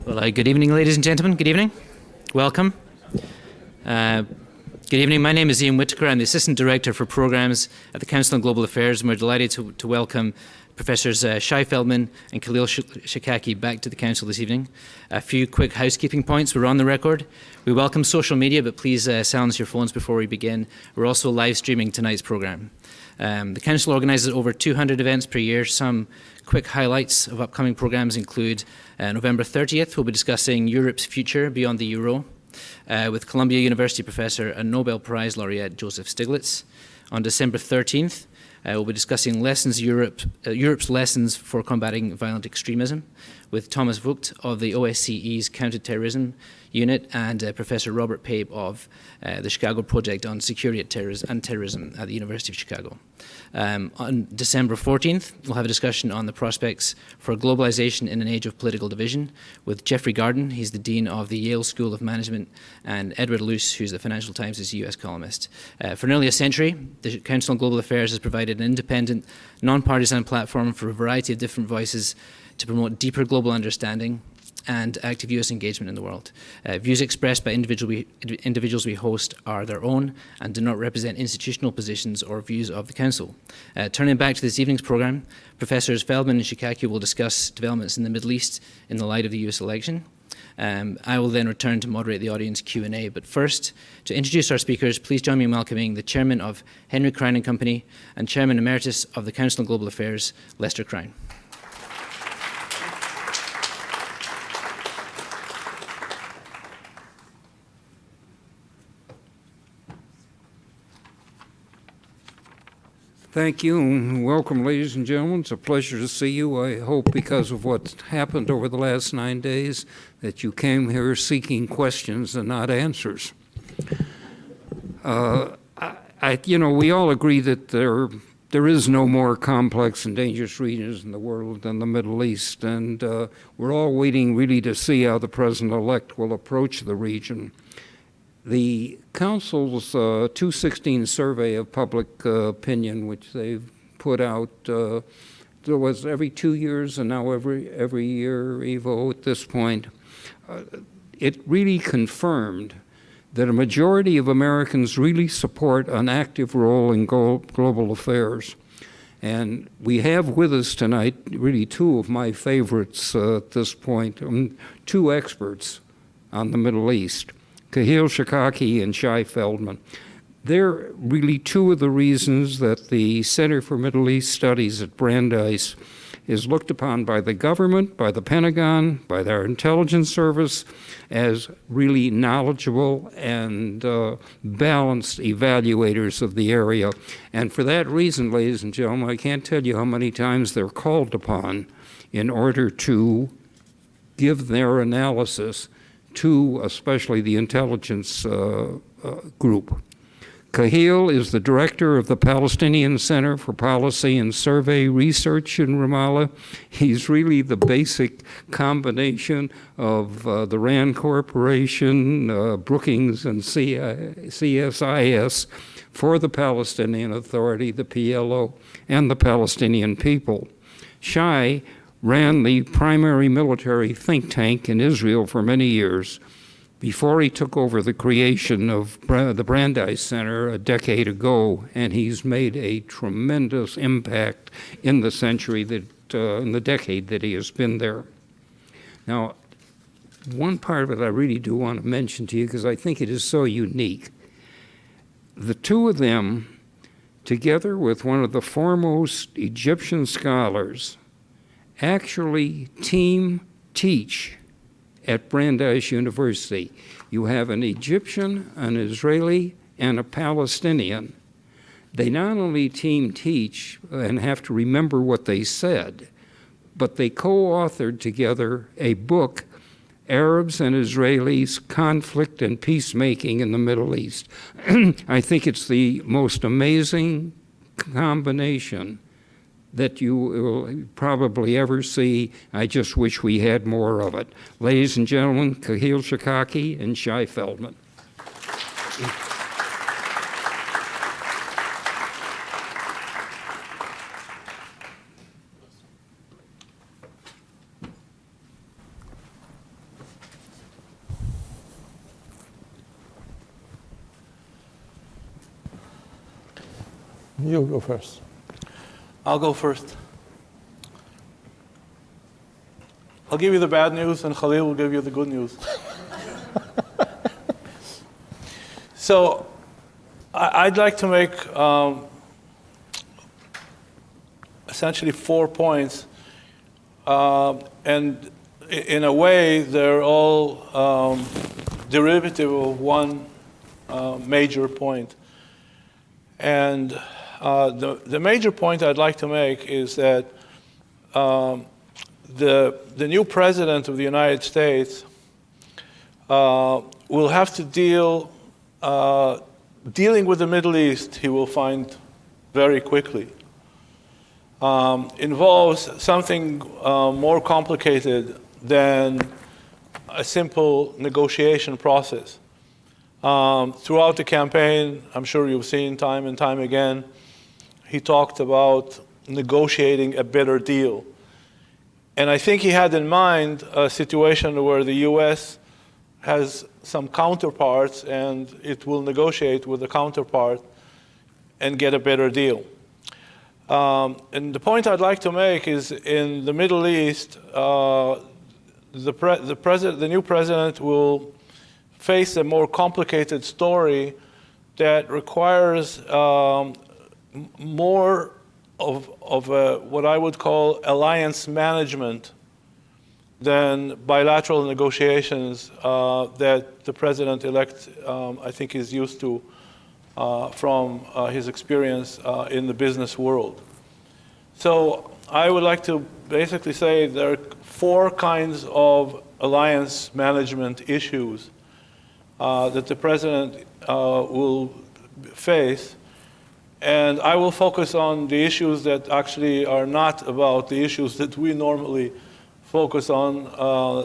Well, good evening, ladies and gentlemen. Good evening. Welcome. Good evening. My name is Ian Whittaker. I'm the Assistant Director for Programs at the Council on Global Affairs, and we're delighted to welcome Professors Shai Feldman and Khalil Shikaki back to the Council this evening. A few quick housekeeping points. We're on the record. We welcome social media, but please silence your phones before we begin. We're also live streaming tonight's programme. The Council organises over 200 events per year. Some quick highlights of upcoming programmes include November 30th, we'll be discussing Europe's future beyond the euro with Columbia University professor and Nobel Prize laureate Joseph Stiglitz. On December 13th, we'll be discussing Europe's lessons for combating violent extremism with Thomas Vogt of the OSCE's Counterterrorism Unit and Professor Robert Pape of the Chicago Project on Security and Terrorism at the University of Chicago. On December 14th, we'll have a discussion on the prospects for globalization in an age of political division with Jeffrey Garden. He's the Dean of the Yale School of Management, and Edward Luce, who's the Financial Times' US columnist. For nearly a century, the Council on Global Affairs has provided an independent, non-partisan platform for a variety of different voices to promote deeper global understanding and active US engagement in the world. Views expressed by individuals we host are their own and do not represent institutional positions or views of the Council. Turning back to this evening's programme, Professors Feldman and Shikaki will discuss developments in the Middle East in the light of the US election. I will then return to moderate the audience Q&A, but first, to introduce our speakers, please join me in welcoming the Chairman of Henry Crine and Company and Chairman Emeritus of the Council on Global Affairs, Lester Crine. Thank you, and welcome, ladies and gentlemen. It's a pleasure to see you. I hope because of what happened over the last 9 days that you came here seeking questions and not answers. We all agree that there is no more complex and dangerous regions in the world than the Middle East, and we're all waiting really to see how the president-elect will approach the region. The Council's 2016 survey of public opinion, which they've put out, there was every 2 years and now every year, Evo, at this point, it really confirmed that a majority of Americans really support an active role in global affairs. And we have with us tonight really two of my favorites at this point, two experts on the Middle East. Khalil Shikaki and Shai Feldman. They're really two of the reasons that the Center for Middle East Studies at Brandeis is looked upon by the government, by the Pentagon, by their intelligence service as really knowledgeable and balanced evaluators of the area. And for that reason, ladies and gentlemen, I can't tell you how many times they're called upon in order to give their analysis to especially the intelligence group. Khalil is the director of the Palestinian Center for Policy and Survey Research in Ramallah. He's really the basic combination of the RAND Corporation, Brookings, and CSIS for the Palestinian Authority, the PLO, and the Palestinian people. Shai ran the primary military think tank in Israel for many years before he took over the creation of the Brandeis Center a decade ago, and he's made a tremendous impact in the in the decade that he has been there. Now, one part of it I really do want to mention to you because I think it is so unique. The two of them, together with one of the foremost Egyptian scholars, actually teach at Brandeis University. You have an Egyptian, an Israeli, and a Palestinian. They not only teach and have to remember what they said, but they co-authored together a book, Arabs and Israelis, Conflict and Peacemaking in the Middle East. I think it's the most amazing combination that you will probably ever see. I just wish we had more of it. Ladies and gentlemen, Khalil Shikaki and Shai Feldman. You go first. I'll go first. I'll give you the bad news, and Khalil will give you the good news. So I'd like to make essentially 4 points. And in a way, they're all derivative of one major point. And the major point I'd like to make is that the new president of the United States will have to dealing with the Middle East, he will find very quickly, involves something more complicated than a simple negotiation process. Throughout the campaign, I'm sure you've seen time and time again, he talked about negotiating a better deal. And I think he had in mind a situation where the US has some counterparts and it will negotiate with the counterpart and get a better deal. And the point I'd like to make is in the Middle East, the new president will face a more complicated story that requires more of what I would call alliance management than bilateral negotiations that the president-elect, I think, is used to from his experience in the business world. So I would like to basically say there are 4 kinds of alliance management issues that the president will face. And I will focus on the issues that actually are not about the issues that we normally focus on,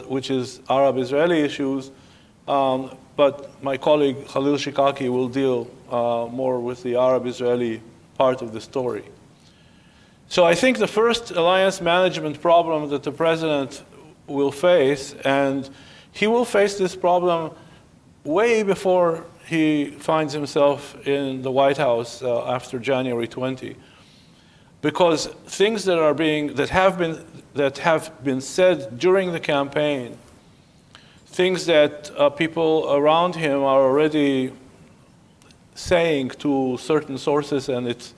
which is Arab-Israeli issues. But my colleague Khalil Shikaki will deal more with the Arab-Israeli part of the story. So I think the first alliance management problem that the president will face, and he will face this problem way before he finds himself in the White House after January 20, because things that have been said during the campaign, things that people around him are already saying to certain sources, and it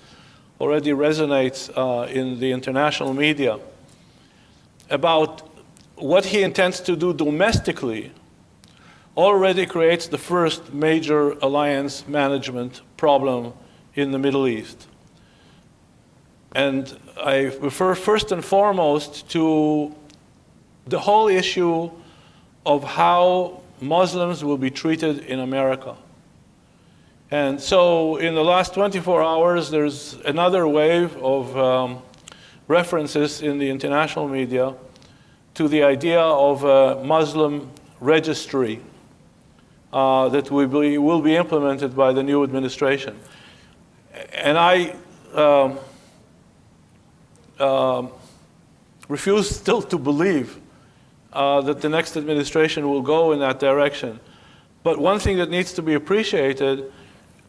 already resonates in the international media, about what he intends to do domestically, already creates the first major alliance management problem in the Middle East. And I refer first and foremost to the whole issue of how Muslims will be treated in America. And so in the last 24 hours, there's another wave of references in the international media to the idea of a Muslim registry that will be implemented by the new administration. And I refuse still to believe that the next administration will go in that direction. But one thing that needs to be appreciated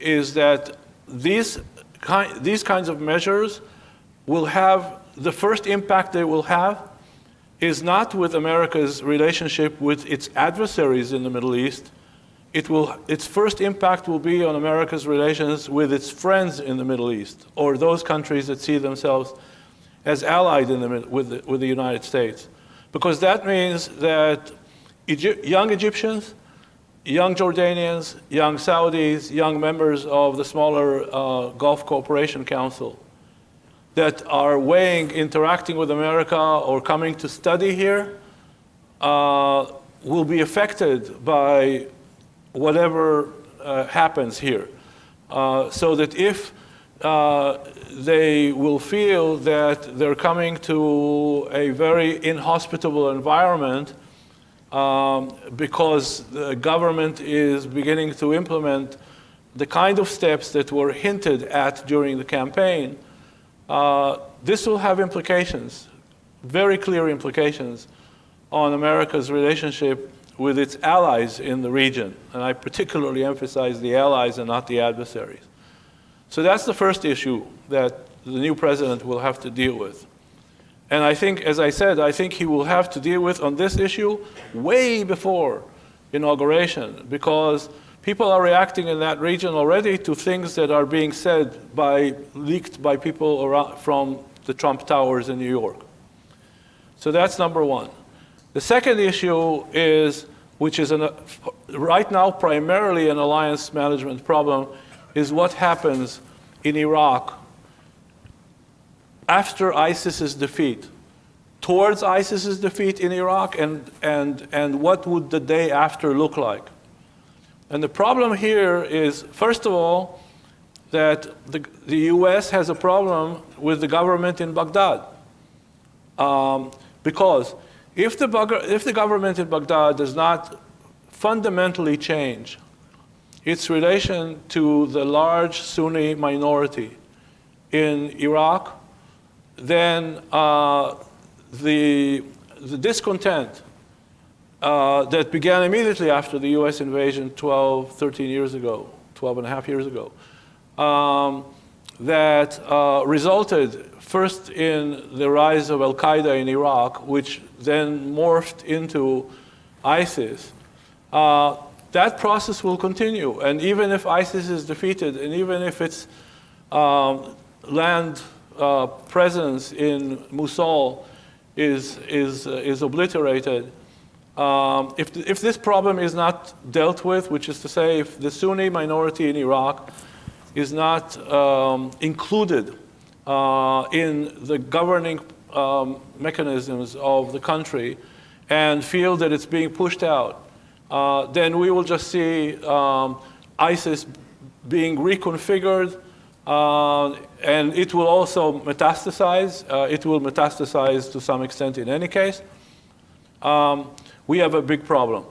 is that these kinds of measures will have, the first impact they will have is not with America's relationship with its adversaries in the Middle East. Its first impact will be on America's relations with its friends in the Middle East, or those countries that see themselves as allied with the United States. Because that means that young Egyptians, young Jordanians, young Saudis, young members of the smaller Gulf Cooperation Council that are interacting with America or coming to study here will be affected by whatever happens here. So that if they will feel that they're coming to a very inhospitable environment because the government is beginning to implement the kind of steps that were hinted at during the campaign, this will have implications, very clear implications, on America's relationship with its allies in the region. And I particularly emphasize the allies and not the adversaries. So that's the first issue that the new president will have to deal with. And I think, as I said, I think he will have to deal with on this issue way before inauguration, because people are reacting in that region already to things that are being said leaked by people around, from the Trump Towers in New York. So that's number one. The second issue is, which is right now primarily an alliance management problem, is what happens in Iraq after ISIS's defeat, towards ISIS's defeat in Iraq, and what would the day after look like. And the problem here is, first of all, that the US has a problem with the government in Baghdad. Because if the government in Baghdad does not fundamentally change its relation to the large Sunni minority in Iraq, then the discontent that began immediately after the US invasion 13 years ago, 12 and a half years ago, that resulted first in the rise of Al-Qaeda in Iraq, which then morphed into ISIS. That process will continue, and even if ISIS is defeated, and even if its land presence in Mosul is obliterated, if this problem is not dealt with, which is to say, if the Sunni minority in Iraq is not included in the governing mechanisms of the country and feel that it's being pushed out, then we will just see ISIS being reconfigured, and it will also metastasize. It will metastasize to some extent in any case. We have a big problem.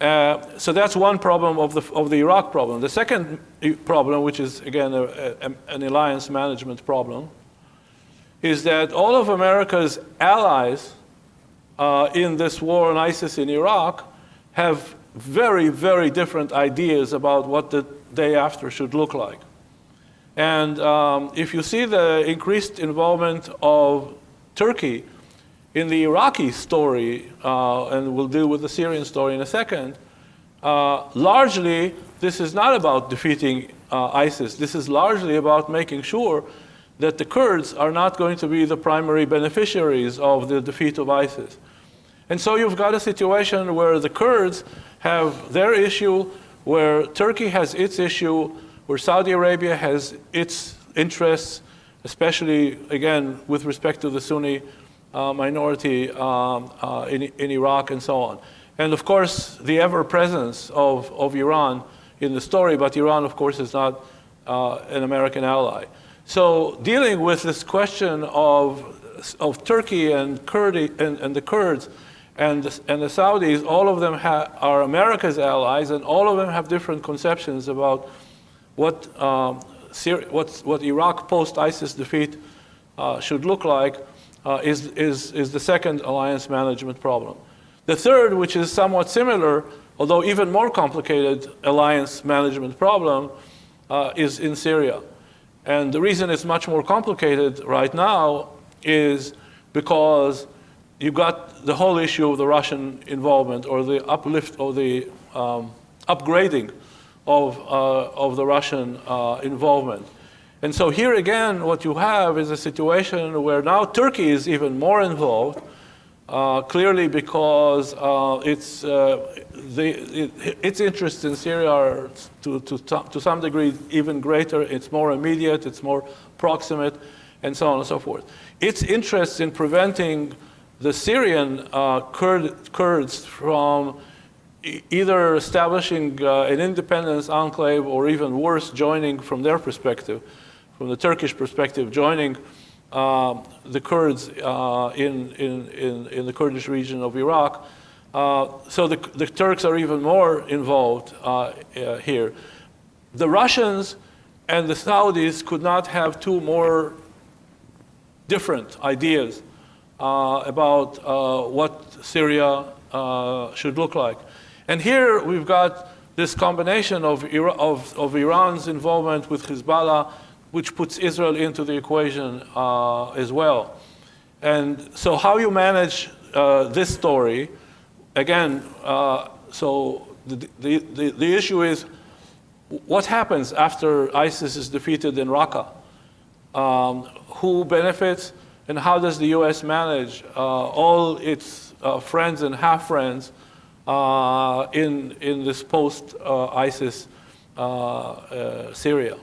So that's one problem of the Iraq problem. The second problem, which is again an alliance management problem, is that all of America's allies in this war on ISIS in Iraq have very, very different ideas about what the day after should look like. And if you see the increased involvement of Turkey in the Iraqi story, and we'll deal with the Syrian story in a second, largely this is not about defeating ISIS. This is largely about making sure that the Kurds are not going to be the primary beneficiaries of the defeat of ISIS. And so you've got a situation where the Kurds have their issue, where Turkey has its issue, where Saudi Arabia has its interests, especially, again, with respect to the Sunni minority in Iraq and so on. And of course, the ever-presence of Iran in the story, but Iran, of course, is not an American ally. So dealing with this question of Turkey and the Kurds and the Saudis, all of them are America's allies, and all of them have different conceptions about what Iraq post-ISIS defeat should look like, is the second alliance management problem. The third, which is somewhat similar, although even more complicated alliance management problem, is in Syria. And the reason it's much more complicated right now is because you've got the whole issue of the Russian involvement, or the uplift, or the upgrading of the Russian involvement. And so here again, what you have is a situation where now Turkey is even more involved, clearly because its interests in Syria are to some degree even greater. It's more immediate, it's more proximate, and so on and so forth. Its interests in preventing the Syrian Kurds from either establishing an independence enclave, or even worse, joining from their perspective, from the Turkish perspective, joining the Kurds in the Kurdish region of Iraq. So the Turks are even more involved here. The Russians and the Saudis could not have two more different ideas about what Syria should look like. And here we've got this combination of Iran's involvement with Hezbollah, which puts Israel into the equation as well. And so how you manage this story, again, so the issue is what happens after ISIS is defeated in Raqqa? Who benefits, and how does the US manage all its friends and half-friends in this post-ISIS Syria?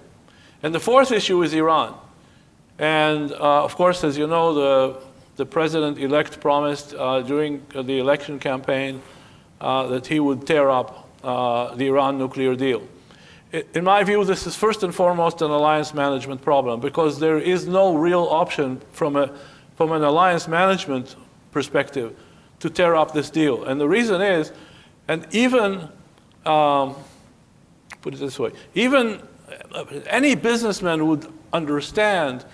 And the fourth issue is Iran. And of course, as you know, the president-elect promised during the election campaign that he would tear up the Iran nuclear deal. In my view, this is first and foremost an alliance management problem, because there is no real option from an alliance management perspective to tear up this deal. And the reason is, and even, put it this way, even any businessman would understand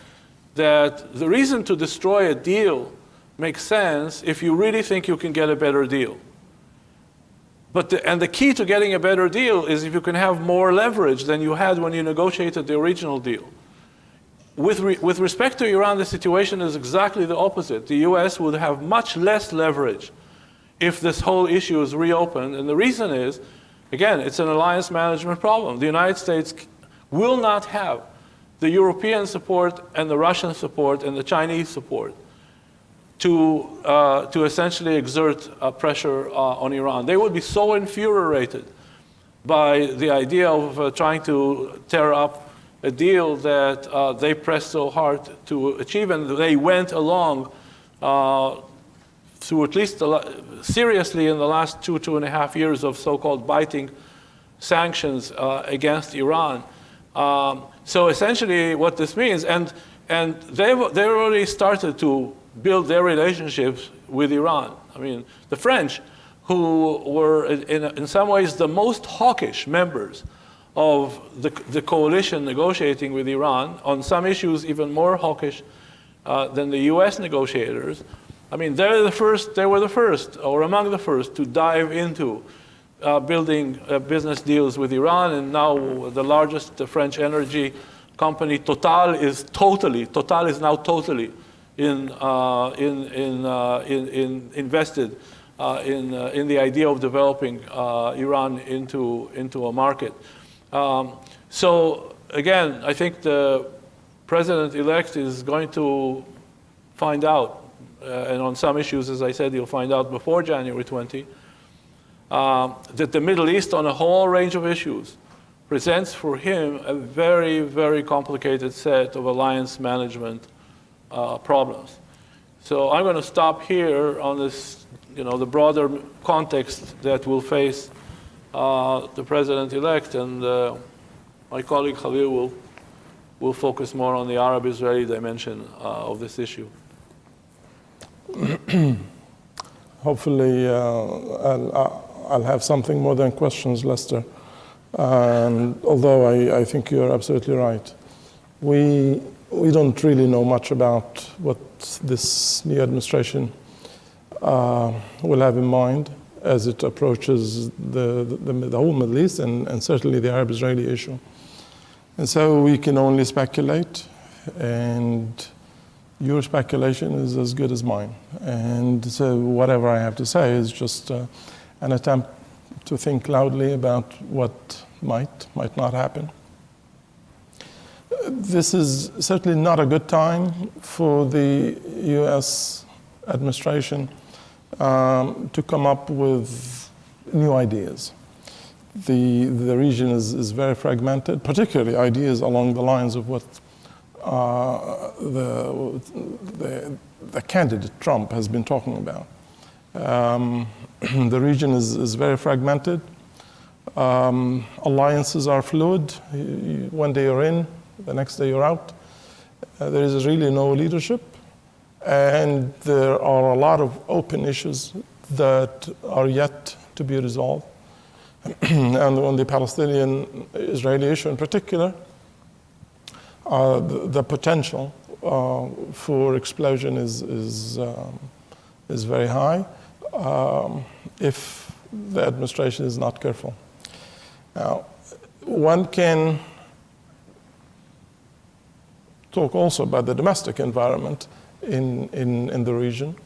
that the reason to destroy a deal makes sense if you really think you can get a better deal. And the key to getting a better deal is if you can have more leverage than you had when you negotiated the original deal. With respect to Iran, the situation is exactly the opposite. The US would have much less leverage if this whole issue is reopened. And the reason is, again, it's an alliance management problem. The United States will not have the European support and the Russian support and the Chinese support to essentially exert pressure on Iran. They would be so infuriated by the idea of trying to tear up a deal that they pressed so hard to achieve, and they went along through at least seriously in the last 2.5 years of so-called biting sanctions against Iran. So essentially what this means, and they already started to build their relationships with Iran. I mean, the French, who were in some ways the most hawkish members of the coalition negotiating with Iran, on some issues even more hawkish than the US negotiators. I mean, they were the first, or among the first, to dive into building business deals with Iran, and now the largest French energy company, Total is now totally invested in the idea of developing Iran into a market. So again, I think the president-elect is going to find out, and on some issues, as I said, he'll find out before January 20, that the Middle East, on a whole range of issues, presents for him a very, very complicated set of alliance management problems. So I'm going to stop here on this, the broader context that will face the president-elect, and my colleague Khalil will focus more on the Arab-Israeli dimension of this issue. Hopefully, I'll have something more than questions, Lester. Although I think you're absolutely right. We don't really know much about what this new administration will have in mind as it approaches the whole Middle East and certainly the Arab-Israeli issue. And so we can only speculate, and your speculation is as good as mine. And so whatever I have to say is just an attempt to think loudly about what might not happen. This is certainly not a good time for the US administration to come up with new ideas. The region is very fragmented, particularly ideas along the lines of what the candidate Trump has been talking about. The region is very fragmented. Alliances are fluid. One day you're in, the next day you're out. There is really no leadership. And there are a lot of open issues that are yet to be resolved. And on the Palestinian-Israeli issue in particular, the potential for explosion is very high if the administration is not careful. Now, one can talk also about the domestic environment in the region.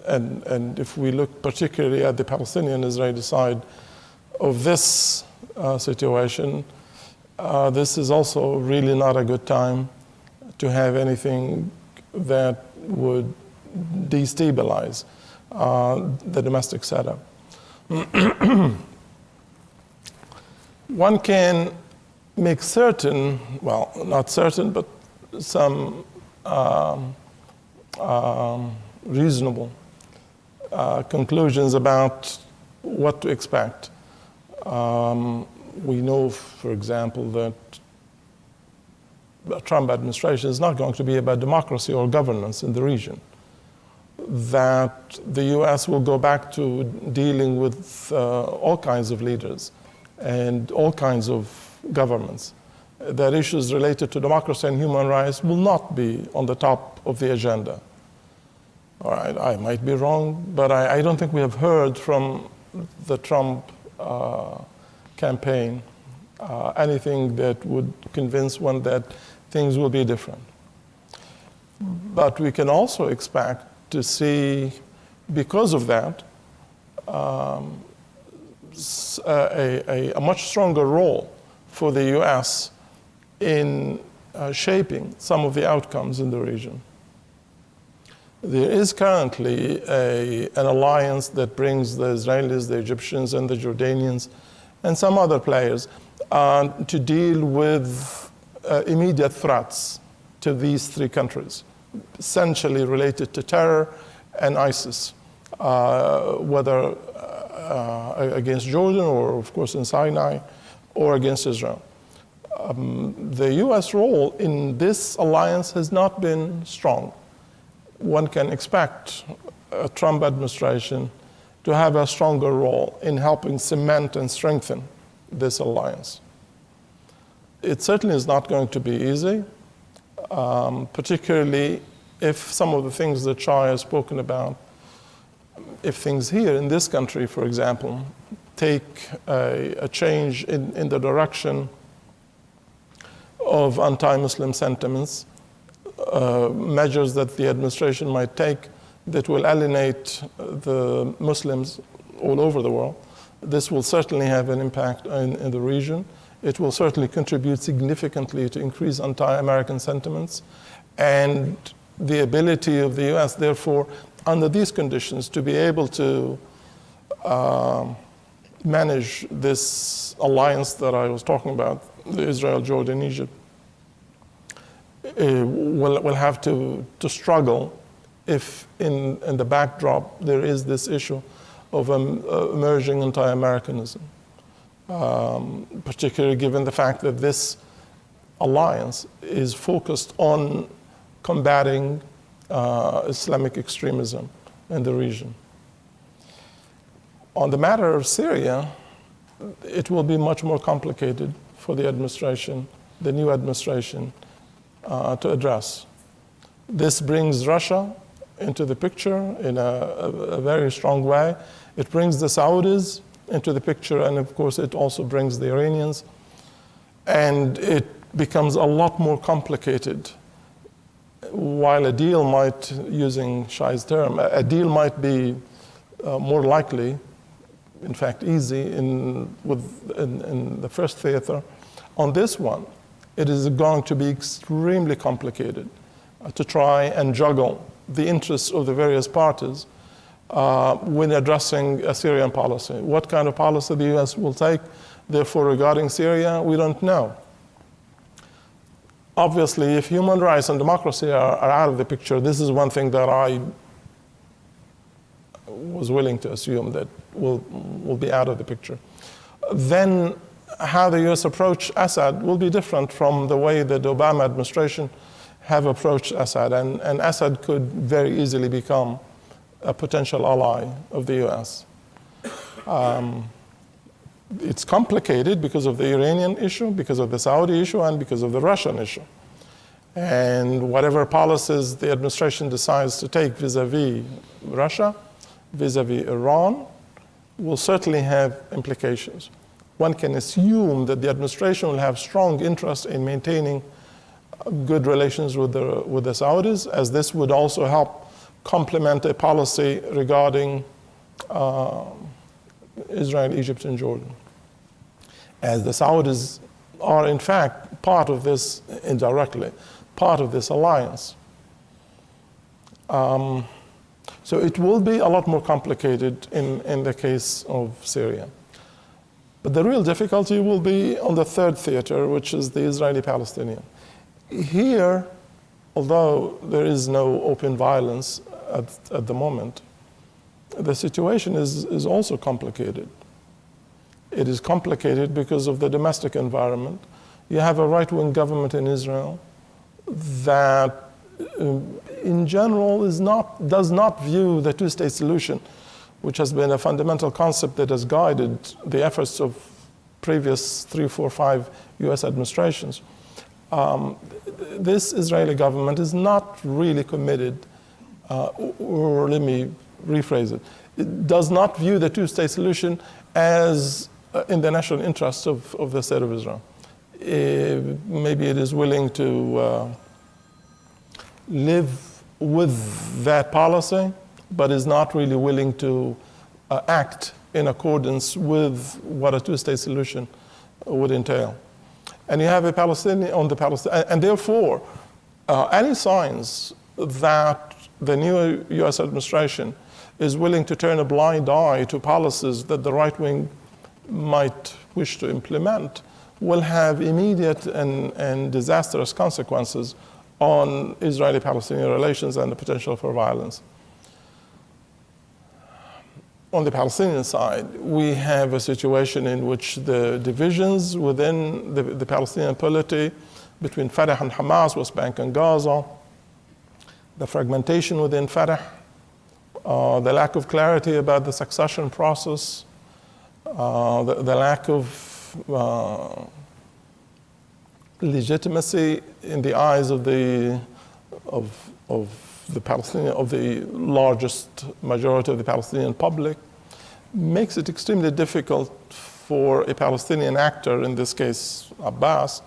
And if we look particularly at the Palestinian-Israeli side of this situation, this is also really not a good time to have anything that would destabilize the domestic setup. One can make certain, well, not certain, but some reasonable conclusions about what to expect. We know, for example, that the Trump administration is not going to be about democracy or governance in the region, that the US will go back to dealing with all kinds of leaders and all kinds of governments, that issues related to democracy and human rights will not be on the top of the agenda. All right, I might be wrong, but I don't think we have heard from the Trump campaign anything that would convince one that things will be different. But we can also expect to see, because of that, a much stronger role for the US in shaping some of the outcomes in the region. There is currently an alliance that brings the Israelis, the Egyptians, and the Jordanians, and some other players to deal with immediate threats to these three countries, essentially related to terror and ISIS, whether against Jordan or, of course, in Sinai, or against Israel. The US role in this alliance has not been strong. One can expect a Trump administration to have a stronger role in helping cement and strengthen this alliance. It certainly is not going to be easy, particularly if some of the things that Shai has spoken about, if things here in this country, for example, take a change in the direction of anti-Muslim sentiments, measures that the administration might take that will alienate the Muslims all over the world. This will certainly have an impact in the region. It will certainly contribute significantly to increase anti-American sentiments. And the ability of the US, therefore, under these conditions, to be able to manage this alliance that I was talking about, the Israel, Jordan, Egypt, will have to struggle if in the backdrop there is this issue of emerging anti-Americanism, particularly given the fact that this alliance is focused on combating Islamic extremism in the region. On the matter of Syria, it will be much more complicated for the administration, the new administration, to address. This brings Russia into the picture in a very strong way. It brings the Saudis into the picture, and of course it also brings the Iranians. And it becomes a lot more complicated. While a deal might, using Shai's term, a deal might be more likely, in fact easy in the first theater, on this one, it is going to be extremely complicated to try and juggle the interests of the various parties when addressing a Syrian policy. What kind of policy the US will take, therefore, regarding Syria, we don't know. Obviously, if human rights and democracy are out of the picture, this is one thing that I was willing to assume that will be out of the picture. Then how the US approach Assad will be different from the way that the Obama administration have approached Assad, and Assad could very easily become a potential ally of the US. It's complicated because of the Iranian issue, because of the Saudi issue, and because of the Russian issue. And whatever policies the administration decides to take vis-a-vis Russia, vis-a-vis Iran, will certainly have implications. One can assume that the administration will have strong interest in maintaining good relations with the Saudis, as this would also help complement a policy regarding Israel, Egypt, and Jordan. As the Saudis are in fact part of this, indirectly, part of this alliance. So it will be a lot more complicated in the case of Syria. But the real difficulty will be on the third theater, which is the Israeli-Palestinian. Here, although there is no open violence at the moment, the situation is also complicated. It is complicated because of the domestic environment. You have a right-wing government in Israel that, in general, does not view the two-state solution, which has been a fundamental concept that has guided the efforts of previous 3, 4, 5 US administrations. This Israeli government is not really committed, or let me rephrase it, it does not view the two-state solution as in the national interest of the state of Israel. Maybe it is willing to live with that policy, but is not really willing to act in accordance with what a two-state solution would entail. And you have a Palestinian on the Palestinian, and therefore, any signs that the new US administration is willing to turn a blind eye to policies that the right wing might wish to implement will have immediate and disastrous consequences on Israeli-Palestinian relations and the potential for violence. On the Palestinian side, we have a situation in which the divisions within the Palestinian polity between Fatah and Hamas, West Bank and Gaza, the fragmentation within Fatah, the lack of clarity about the succession process, the lack of legitimacy in the eyes of the Palestinian, of the largest majority of the Palestinian public, makes it extremely difficult for a Palestinian actor, in this case Abbas,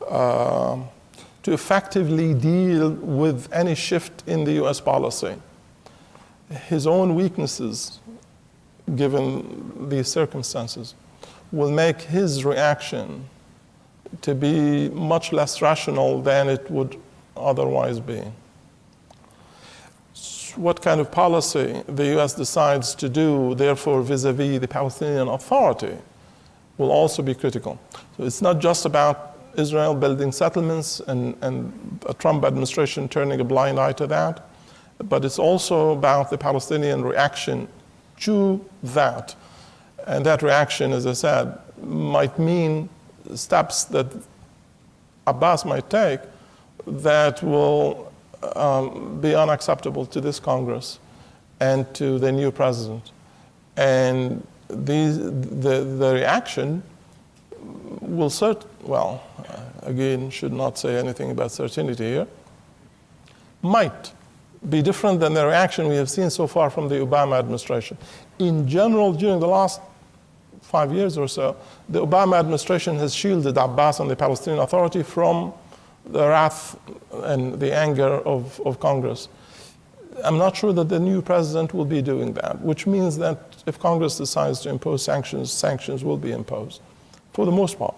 to effectively deal with any shift in the US policy. His own weaknesses, given these circumstances, will make his reaction to be much less rational than it would otherwise be. What kind of policy the US decides to do, therefore, vis-a-vis the Palestinian Authority will also be critical. So it's not just about Israel building settlements and a Trump administration turning a blind eye to that, but it's also about the Palestinian reaction to that. And that reaction, as I said, might mean steps that Abbas might take that will be unacceptable to this Congress and to the new president. And the reaction will again, should not say anything about certainty here, might be different than the reaction we have seen so far from the Obama administration. In general, during the last 5 years or so, the Obama administration has shielded Abbas and the Palestinian Authority from the wrath and the anger of Congress. I'm not sure that the new president will be doing that, which means that if Congress decides to impose sanctions, sanctions will be imposed, for the most part.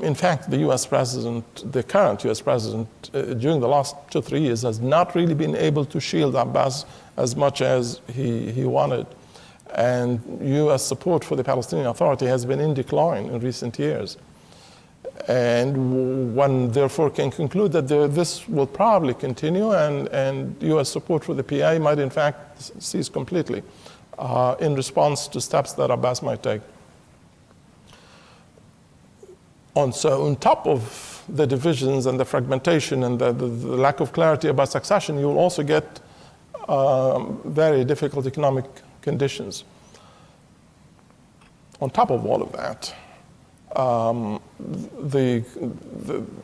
In fact, the US president, the current US president, during the last 2 or 3 years has not really been able to shield Abbas as much as he wanted. And US support for the Palestinian Authority has been in decline in recent years. And one therefore can conclude that this will probably continue, and US support for the PA might in fact cease completely in response to steps that Abbas might take. So on top of the divisions and the fragmentation and the lack of clarity about succession, you will also get very difficult economic conditions. On top of all of that,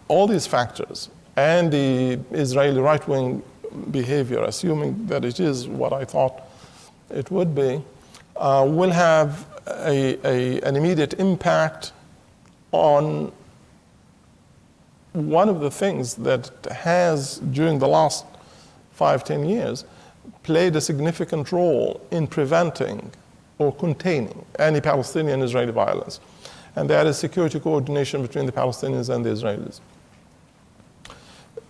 all these factors and the Israeli right-wing behavior, assuming that it is what I thought it would be, will have an immediate impact on one of the things that has, during the last 5-10 years, played a significant role in preventing or containing any Palestinian-Israeli violence, and that is security coordination between the Palestinians and the Israelis.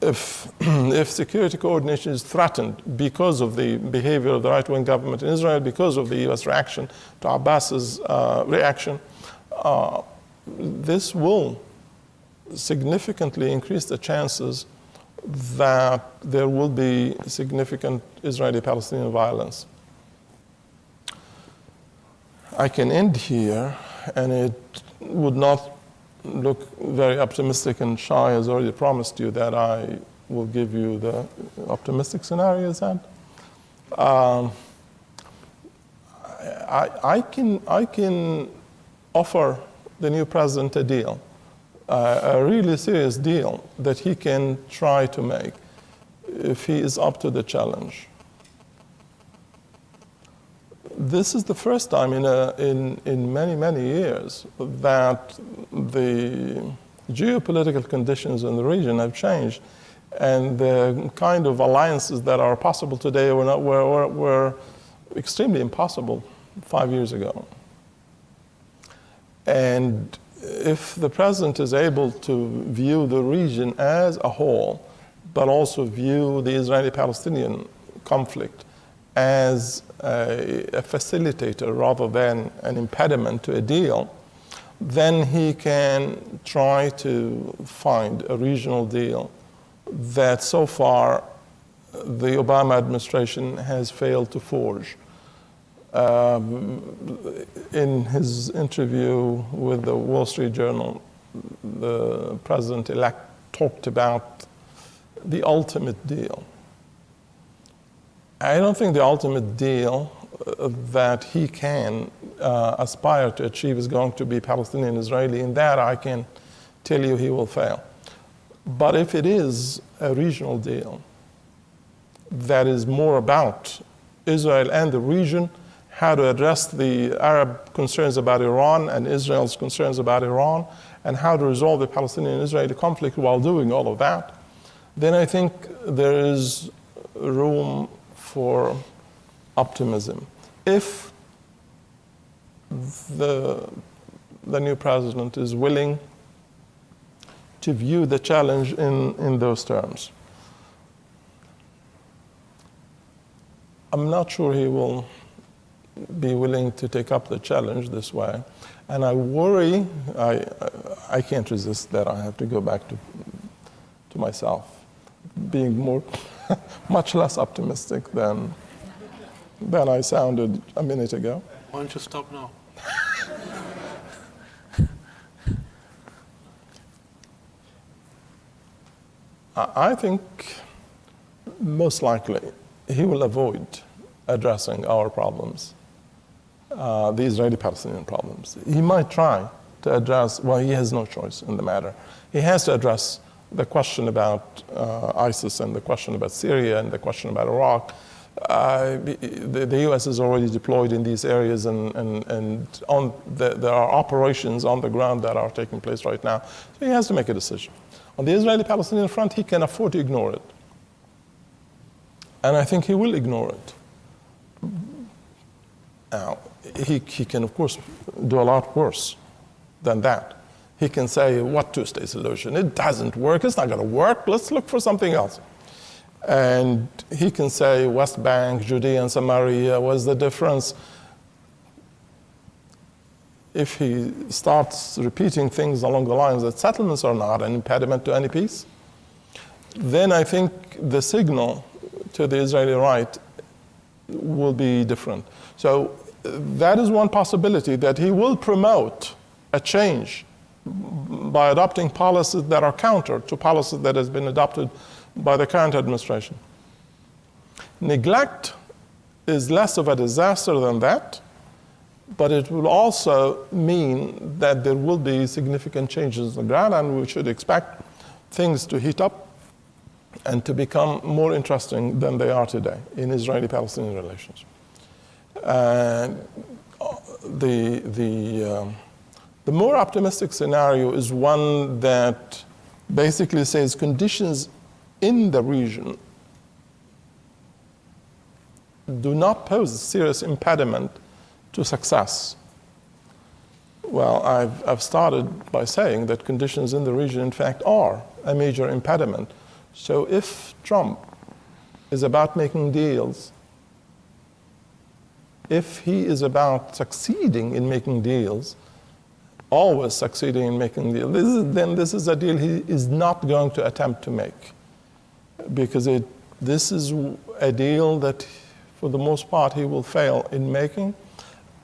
If security coordination is threatened because of the behavior of the right-wing government in Israel, because of the US reaction to Abbas's reaction, this will significantly increase the chances that there will be significant Israeli-Palestinian violence. I can end here, and it would not look very optimistic, and Shai has already promised you that I will give you the optimistic scenarios. And I can offer the new president a deal, a really serious deal that he can try to make if he is up to the challenge. This is the first time in many, many years that the geopolitical conditions in the region have changed, and the kind of alliances that are possible today were extremely impossible 5 years ago. And if the president is able to view the region as a whole, but also view the Israeli-Palestinian conflict as a facilitator rather than an impediment to a deal, then he can try to find a regional deal that so far the Obama administration has failed to forge. In his interview with the Wall Street Journal, the president-elect talked about the ultimate deal. I don't think the ultimate deal that he can aspire to achieve is going to be Palestinian-Israeli. In that, I can tell you he will fail. But if it is a regional deal that is more about Israel and the region, how to address the Arab concerns about Iran and Israel's concerns about Iran, and how to resolve the Palestinian-Israeli conflict while doing all of that, then I think there is room for optimism. If the new president is willing to view the challenge in those terms. I'm not sure he will be willing to take up the challenge this way. And I worry, I can't resist that. I have to go back to myself, being more, much less optimistic than I sounded a minute ago. Why don't you stop now? I think most likely he will avoid addressing our problems, the Israeli-Palestinian problems. He might try to address, well, he has no choice in the matter. He has to address the question about ISIS and the question about Syria and the question about Iraq. The U.S. is already deployed in these areas, and there are operations on the ground that are taking place right now. So he has to make a decision. On the Israeli-Palestinian front, he can afford to ignore it. And I think he will ignore it. Now, he can, of course, do a lot worse than that. He can say, what two-state solution? It doesn't work. It's not going to work. Let's look for something else. And he can say, West Bank, Judea and Samaria, what's the difference? If he starts repeating things along the lines that settlements are not an impediment to any peace, then I think the signal to the Israeli right will be different. So that is one possibility, that he will promote a change by adopting policies that are counter to policies that has been adopted by the current administration. Neglect is less of a disaster than that, but it will also mean that there will be significant changes on the ground, and we should expect things to heat up and to become more interesting than they are today in Israeli-Palestinian relations. The more optimistic scenario is one that basically says conditions in the region do not pose a serious impediment to success. Well, I've started by saying that conditions in the region, in fact, are a major impediment. So if Trump is about making deals, if he is about succeeding in making deals, always succeeding in making deals, then this is a deal he is not going to attempt to make. Because this is a deal that, for the most part, he will fail in making.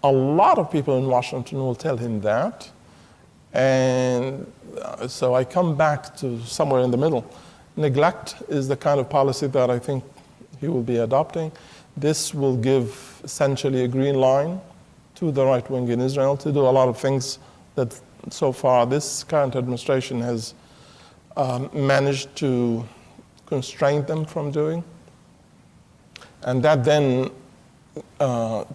A lot of people in Washington will tell him that. And so I come back to somewhere in the middle. Neglect is the kind of policy that I think he will be adopting. This will give essentially a green line to the right wing in Israel to do a lot of things that so far this current administration has managed to constrain them from doing. And that then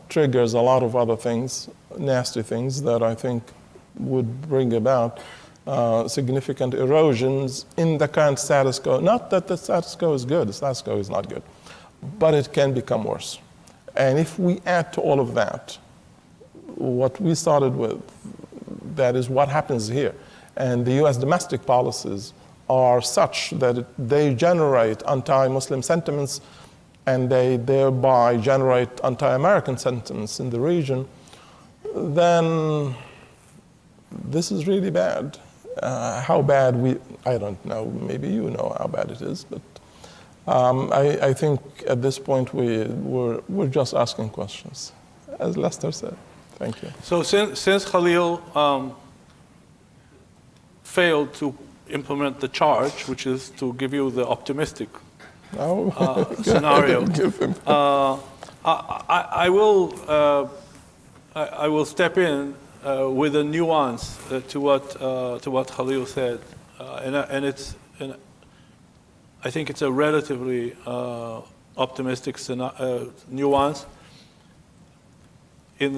triggers a lot of other things, nasty things, that I think would bring about significant erosions in the current status quo. Not that the status quo is good, the status quo is not good, but it can become worse. And if we add to all of that what we started with, that is what happens here. And the US domestic policies are such that they generate anti-Muslim sentiments, and they thereby generate anti-American sentiments in the region, then this is really bad. How bad I don't know, maybe you know how bad it is, but I think at this point we're just asking questions, as Lester said. Thank you. So since Khalil failed to implement the charge, which is to give you the optimistic scenario, I will step in with a nuance to what Khalil said, and I think it's a relatively optimistic nuance. In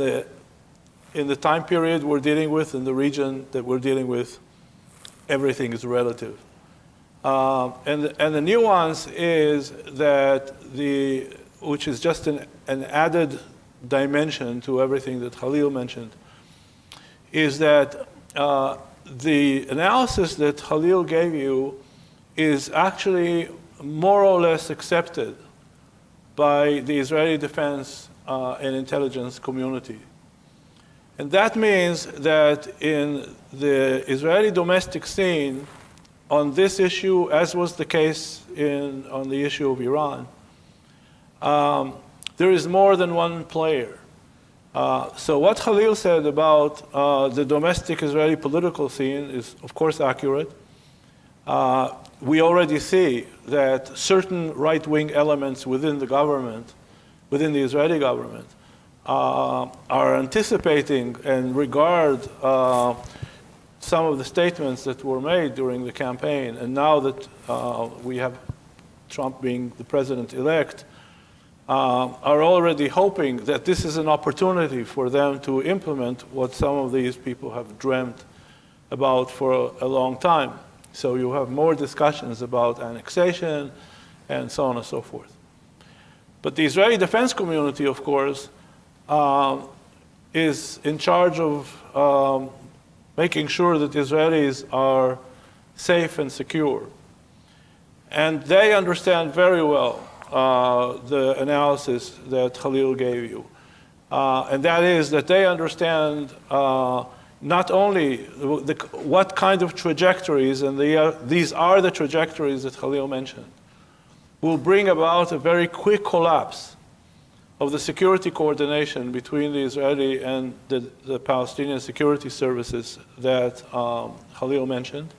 the time period we're dealing with, in the region that we're dealing with, everything is relative. And the nuance is that which is just an added dimension to everything that Khalil mentioned, is that the analysis that Khalil gave you is actually more or less accepted by the Israeli defense and intelligence community. And that means that in the Israeli domestic scene, on this issue, as was the case on the issue of Iran, there is more than one player. So what Khalil said about the domestic Israeli political scene is, of course, accurate. We already see that certain right-wing elements within the government, within the Israeli government, are anticipating and regard some of the statements that were made during the campaign. And now that we have Trump being the president-elect, are already hoping that this is an opportunity for them to implement what some of these people have dreamt about for a long time. So you have more discussions about annexation and so on and so forth. But the Israeli defense community, of course, is in charge of making sure that Israelis are safe and secure. And they understand very well the analysis that Khalil gave you. And that is that they understand not only what kind of trajectories, and these are the trajectories that Khalil mentioned, will bring about a very quick collapse of the security coordination between the Israeli and the Palestinian security services that Khalil mentioned.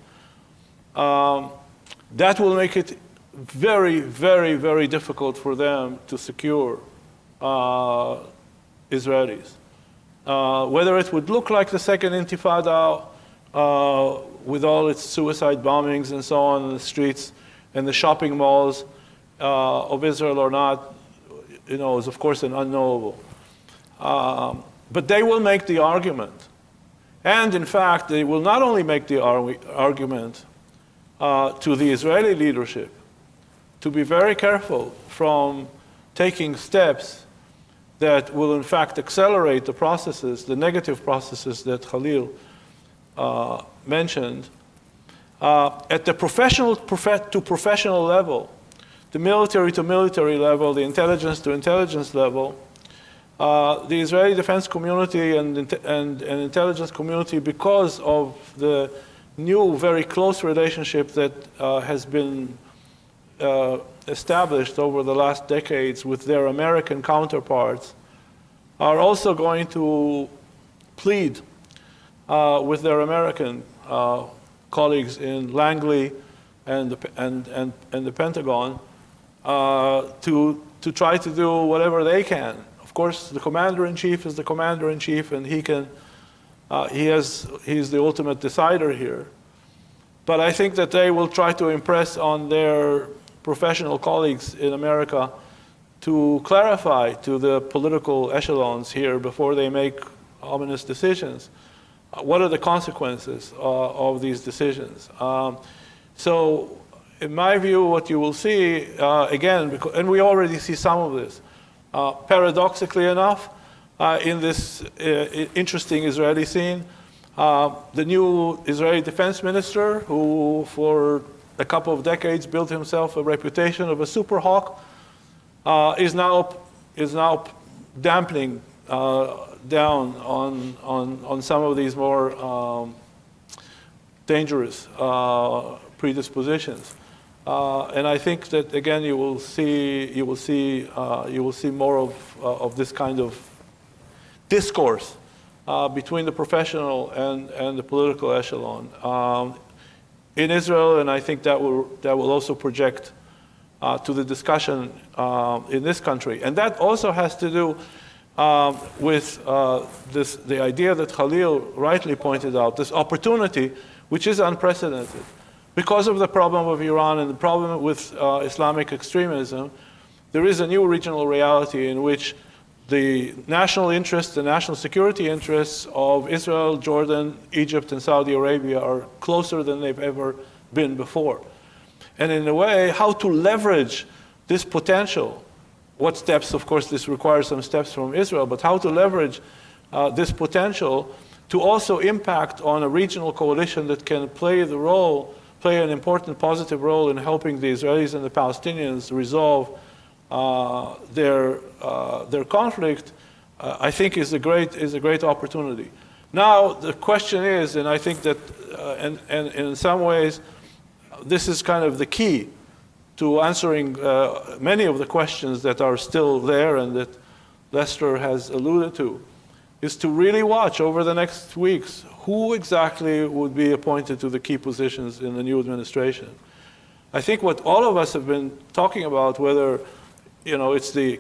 That will make it very, very, very difficult for them to secure Israelis. Whether it would look like the second Intifada with all its suicide bombings and so on in the streets and the shopping malls of Israel or not, is of course an unknowable. But they will make the argument. And in fact, they will not only make the argument, to the Israeli leadership to be very careful from taking steps that will in fact accelerate the processes, the negative processes that Khalil mentioned, at the professional to professional level, the military to military level, the intelligence to intelligence level. The Israeli defense community and intelligence community, because of the new, very close relationship that has been established over the last decades with their American counterparts, are also going to plead with their American colleagues in Langley and the Pentagon to try to do whatever they can. Of course, the commander-in-chief is the commander-in-chief, and he's the ultimate decider here. But I think that they will try to impress on their professional colleagues in America to clarify to the political echelons here before they make ominous decisions. What are the consequences of these decisions? So in my view, what you will see, again, and we already see some of this, paradoxically enough, in this interesting Israeli scene, the new Israeli defense minister, who for a couple of decades built himself a reputation of a super hawk, is now dampening down on some of these more dangerous predispositions, and I think that again you will see more of this kind of discourse between the professional and the political echelon in Israel, and I think that will also project to the discussion in this country, and that also has to do with the idea that Khalil rightly pointed out, this opportunity which is unprecedented. Because of the problem of Iran and the problem with Islamic extremism, there is a new regional reality in which the national interests, the national security interests of Israel, Jordan, Egypt, and Saudi Arabia are closer than they've ever been before. And in a way, how to leverage this potential. What steps, of course, this requires some steps from Israel, but how to leverage this potential to also impact on a regional coalition that can play an important positive role in helping the Israelis and the Palestinians resolve their conflict, I think is a great opportunity. Now the question is, and I think that, and in some ways, this is kind of the key to answering many of the questions that are still there and that Lester has alluded to, is to really watch over the next weeks who exactly would be appointed to the key positions in the new administration. I think what all of us have been talking about, whether it's the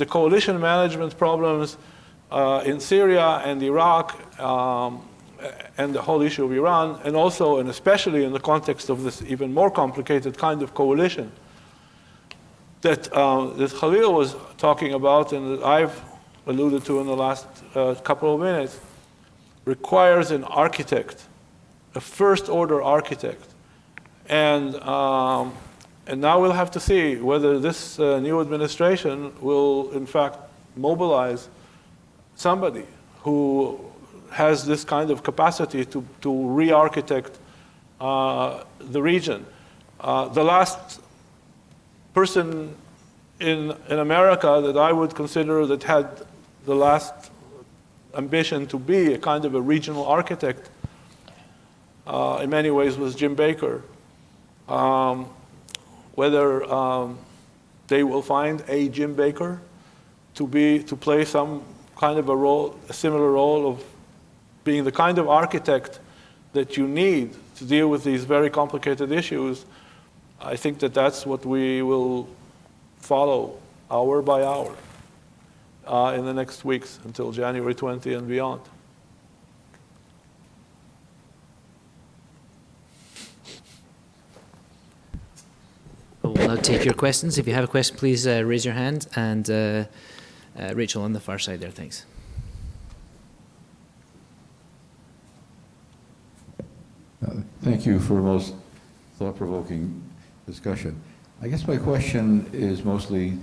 coalition management problems in Syria and Iraq and the whole issue of Iran, and also and especially in the context of this even more complicated kind of coalition that Khalil was talking about and that I've alluded to in the last couple of minutes, requires an architect, a first-order architect. And now we'll have to see whether this new administration will, in fact, mobilize somebody who has this kind of capacity to re-architect the region. The last person in America that I would consider that had the last ambition to be a kind of a regional architect in many ways was Jim Baker. Whether they will find a Jim Baker to play some kind of a role, a similar role of being the kind of architect that you need to deal with these very complicated issues, I think that that's what we will follow hour by hour in the next weeks until January 20 and beyond. We'll now take your questions. If you have a question, please raise your hand. And Rachel on the far side there, thanks. Thank you for a most thought-provoking discussion. I guess my question is mostly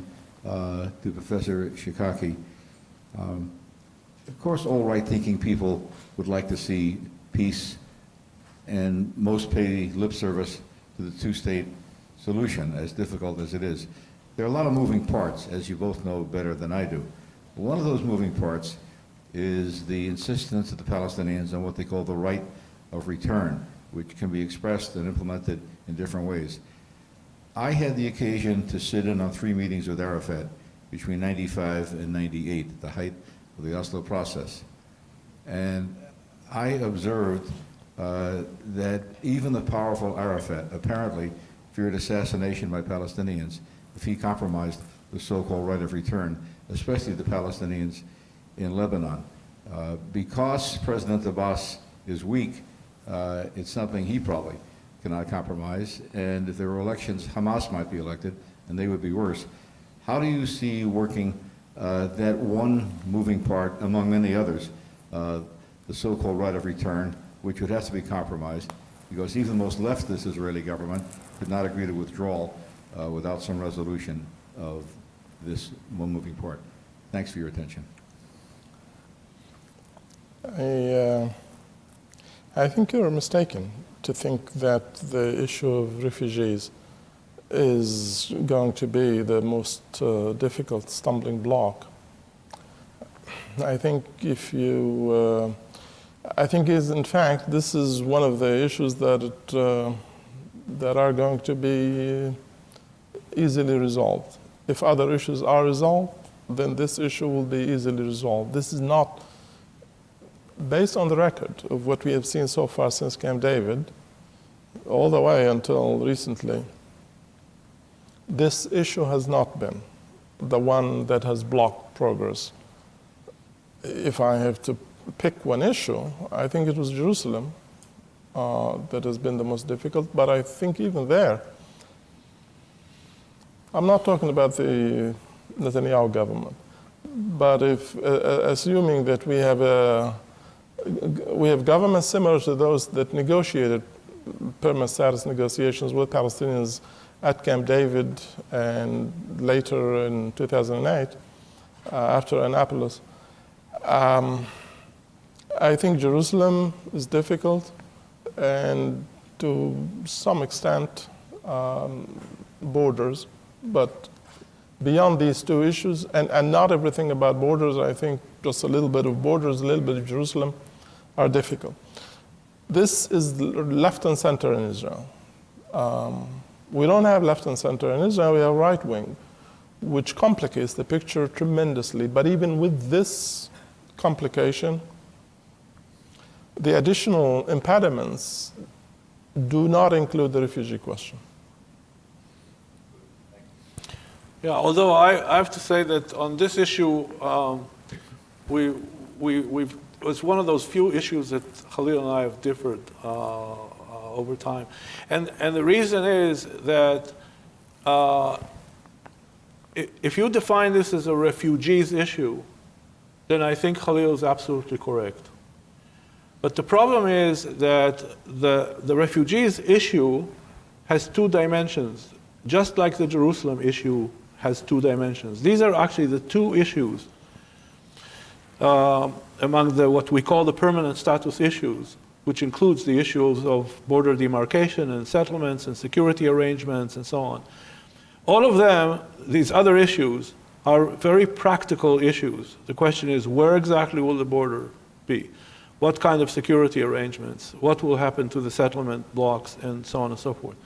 to Professor Shikaki. Of course, all right-thinking people would like to see peace, and most pay lip service to the two-state solution, as difficult as it is. There are a lot of moving parts, as you both know better than I do. One of those moving parts is the insistence of the Palestinians on what they call the right of return, which can be expressed and implemented in different ways. I had the occasion to sit in on 3 meetings with Arafat between 95 and 98, the height of the Oslo process. And I observed that even the powerful Arafat apparently feared assassination by Palestinians if he compromised the so-called right of return, especially the Palestinians in Lebanon. Because President Abbas is weak, it's something he probably cannot compromise. And if there were elections, Hamas might be elected, and they would be worse. How do you see working that one moving part, among many others, the so-called right of return, which would have to be compromised, because even the most leftist Israeli government could not agree to withdrawal without some resolution of this one moving part? Thanks for your attention. I think you're mistaken to think that the issue of refugees is going to be the most difficult stumbling block. I think in fact, this is one of the issues that are going to be easily resolved. If other issues are resolved, then this issue will be easily resolved. This is not, based on the record of what we have seen so far since Camp David, all the way until recently, this issue has not been the one that has blocked progress. If I have to pick one issue, I think it was Jerusalem that has been the most difficult, but I think even there, I'm not talking about the Netanyahu government, but if, assuming that we have governments similar to those that negotiated permanent status negotiations with Palestinians at Camp David and later in 2008, after Annapolis, I think Jerusalem is difficult, and to some extent borders, but beyond these two issues, and not everything about borders, I think just a little bit of borders, a little bit of Jerusalem are difficult. This is left and center in Israel. We don't have left and center in Israel, we have right wing, which complicates the picture tremendously. But even with this complication, the additional impediments do not include the refugee question. Yeah, although I have to say that on this issue, it's one of those few issues that Khalil and I have differed over time. And the reason is that if you define this as a refugees issue, then I think Khalil is absolutely correct. But the problem is that the refugees issue has 2 dimensions, just like the Jerusalem issue has 2 dimensions. These are actually the 2 issues among what we call the permanent status issues, which includes the issues of border demarcation and settlements and security arrangements and so on. All of them, these other issues, are very practical issues. The question is, where exactly will the border be? What kind of security arrangements? What will happen to the settlement blocks, and so on and so forth.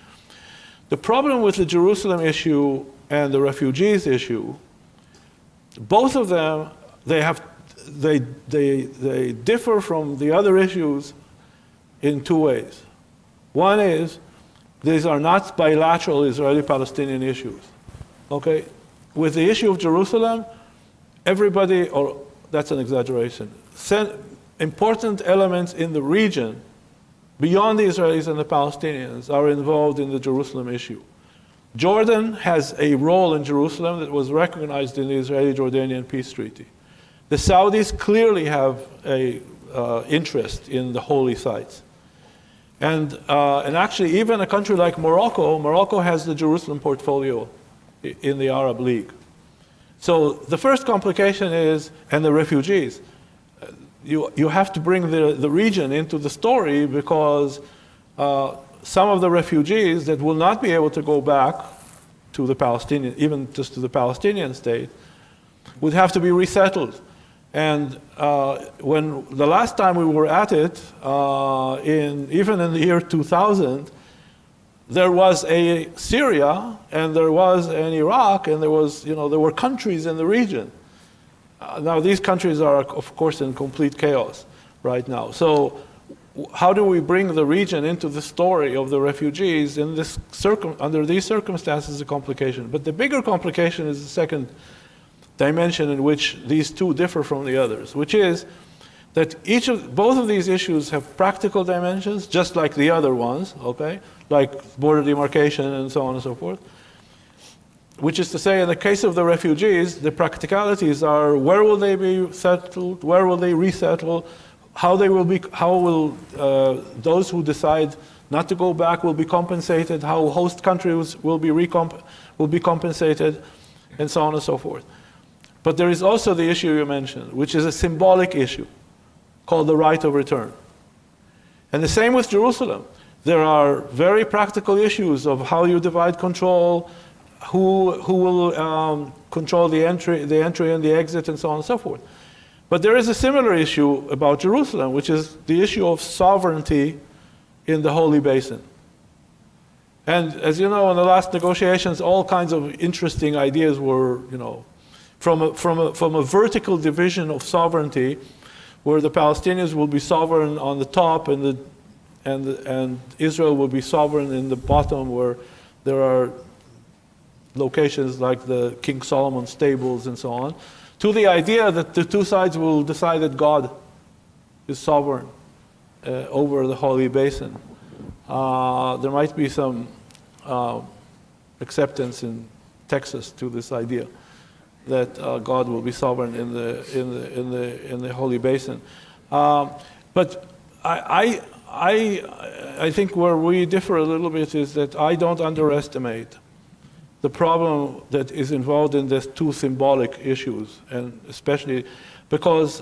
The problem with the Jerusalem issue and the refugees issue, both of them, they differ from the other issues in 2 ways. One is, these are not bilateral Israeli-Palestinian issues. Okay? With the issue of Jerusalem, everybody, or that's an exaggeration, important elements in the region, beyond the Israelis and the Palestinians, are involved in the Jerusalem issue. Jordan has a role in Jerusalem that was recognized in the Israeli-Jordanian peace treaty. The Saudis clearly have an interest in the holy sites. And actually, even a country like Morocco has the Jerusalem portfolio in the Arab League. So the first complication is, and the refugees, you have to bring the region into the story, because some of the refugees that will not be able to go back to the Palestinian, even just to the Palestinian state, would have to be resettled. And when the last time we were at it, even in the year 2000, there was a Syria, and there was an Iraq, and there were countries in the region. Now these countries are, of course, in complete chaos right now. So how do we bring the region into the story of the refugees in this under these circumstances is a complication. But the bigger complication is the second dimension in which these two differ from the others, which is that both of these issues have practical dimensions, just like the other ones, okay? Like border demarcation and so on and so forth. Which is to say, in the case of the refugees, the practicalities are: where will they be settled? Where will they resettle? How will those who decide not to go back will be compensated? How host countries will be compensated, and so on and so forth. But there is also the issue you mentioned, which is a symbolic issue called the right of return. And the same with Jerusalem. There are very practical issues of how you divide control, who will control the entry and the exit, and so on and so forth. But there is a similar issue about Jerusalem, which is the issue of sovereignty in the Holy Basin. And as you know, in the last negotiations, all kinds of interesting ideas were, from a vertical division of sovereignty, where the Palestinians will be sovereign on the top, and Israel will be sovereign in the bottom, where there are locations like the King Solomon stables and so on, to the idea that the two sides will decide that God is sovereign over the Holy Basin. There might be some acceptance in Texas to this idea that God will be sovereign in the Holy Basin. But I think where we differ a little bit is that I don't underestimate the problem that is involved in these two symbolic issues, and especially because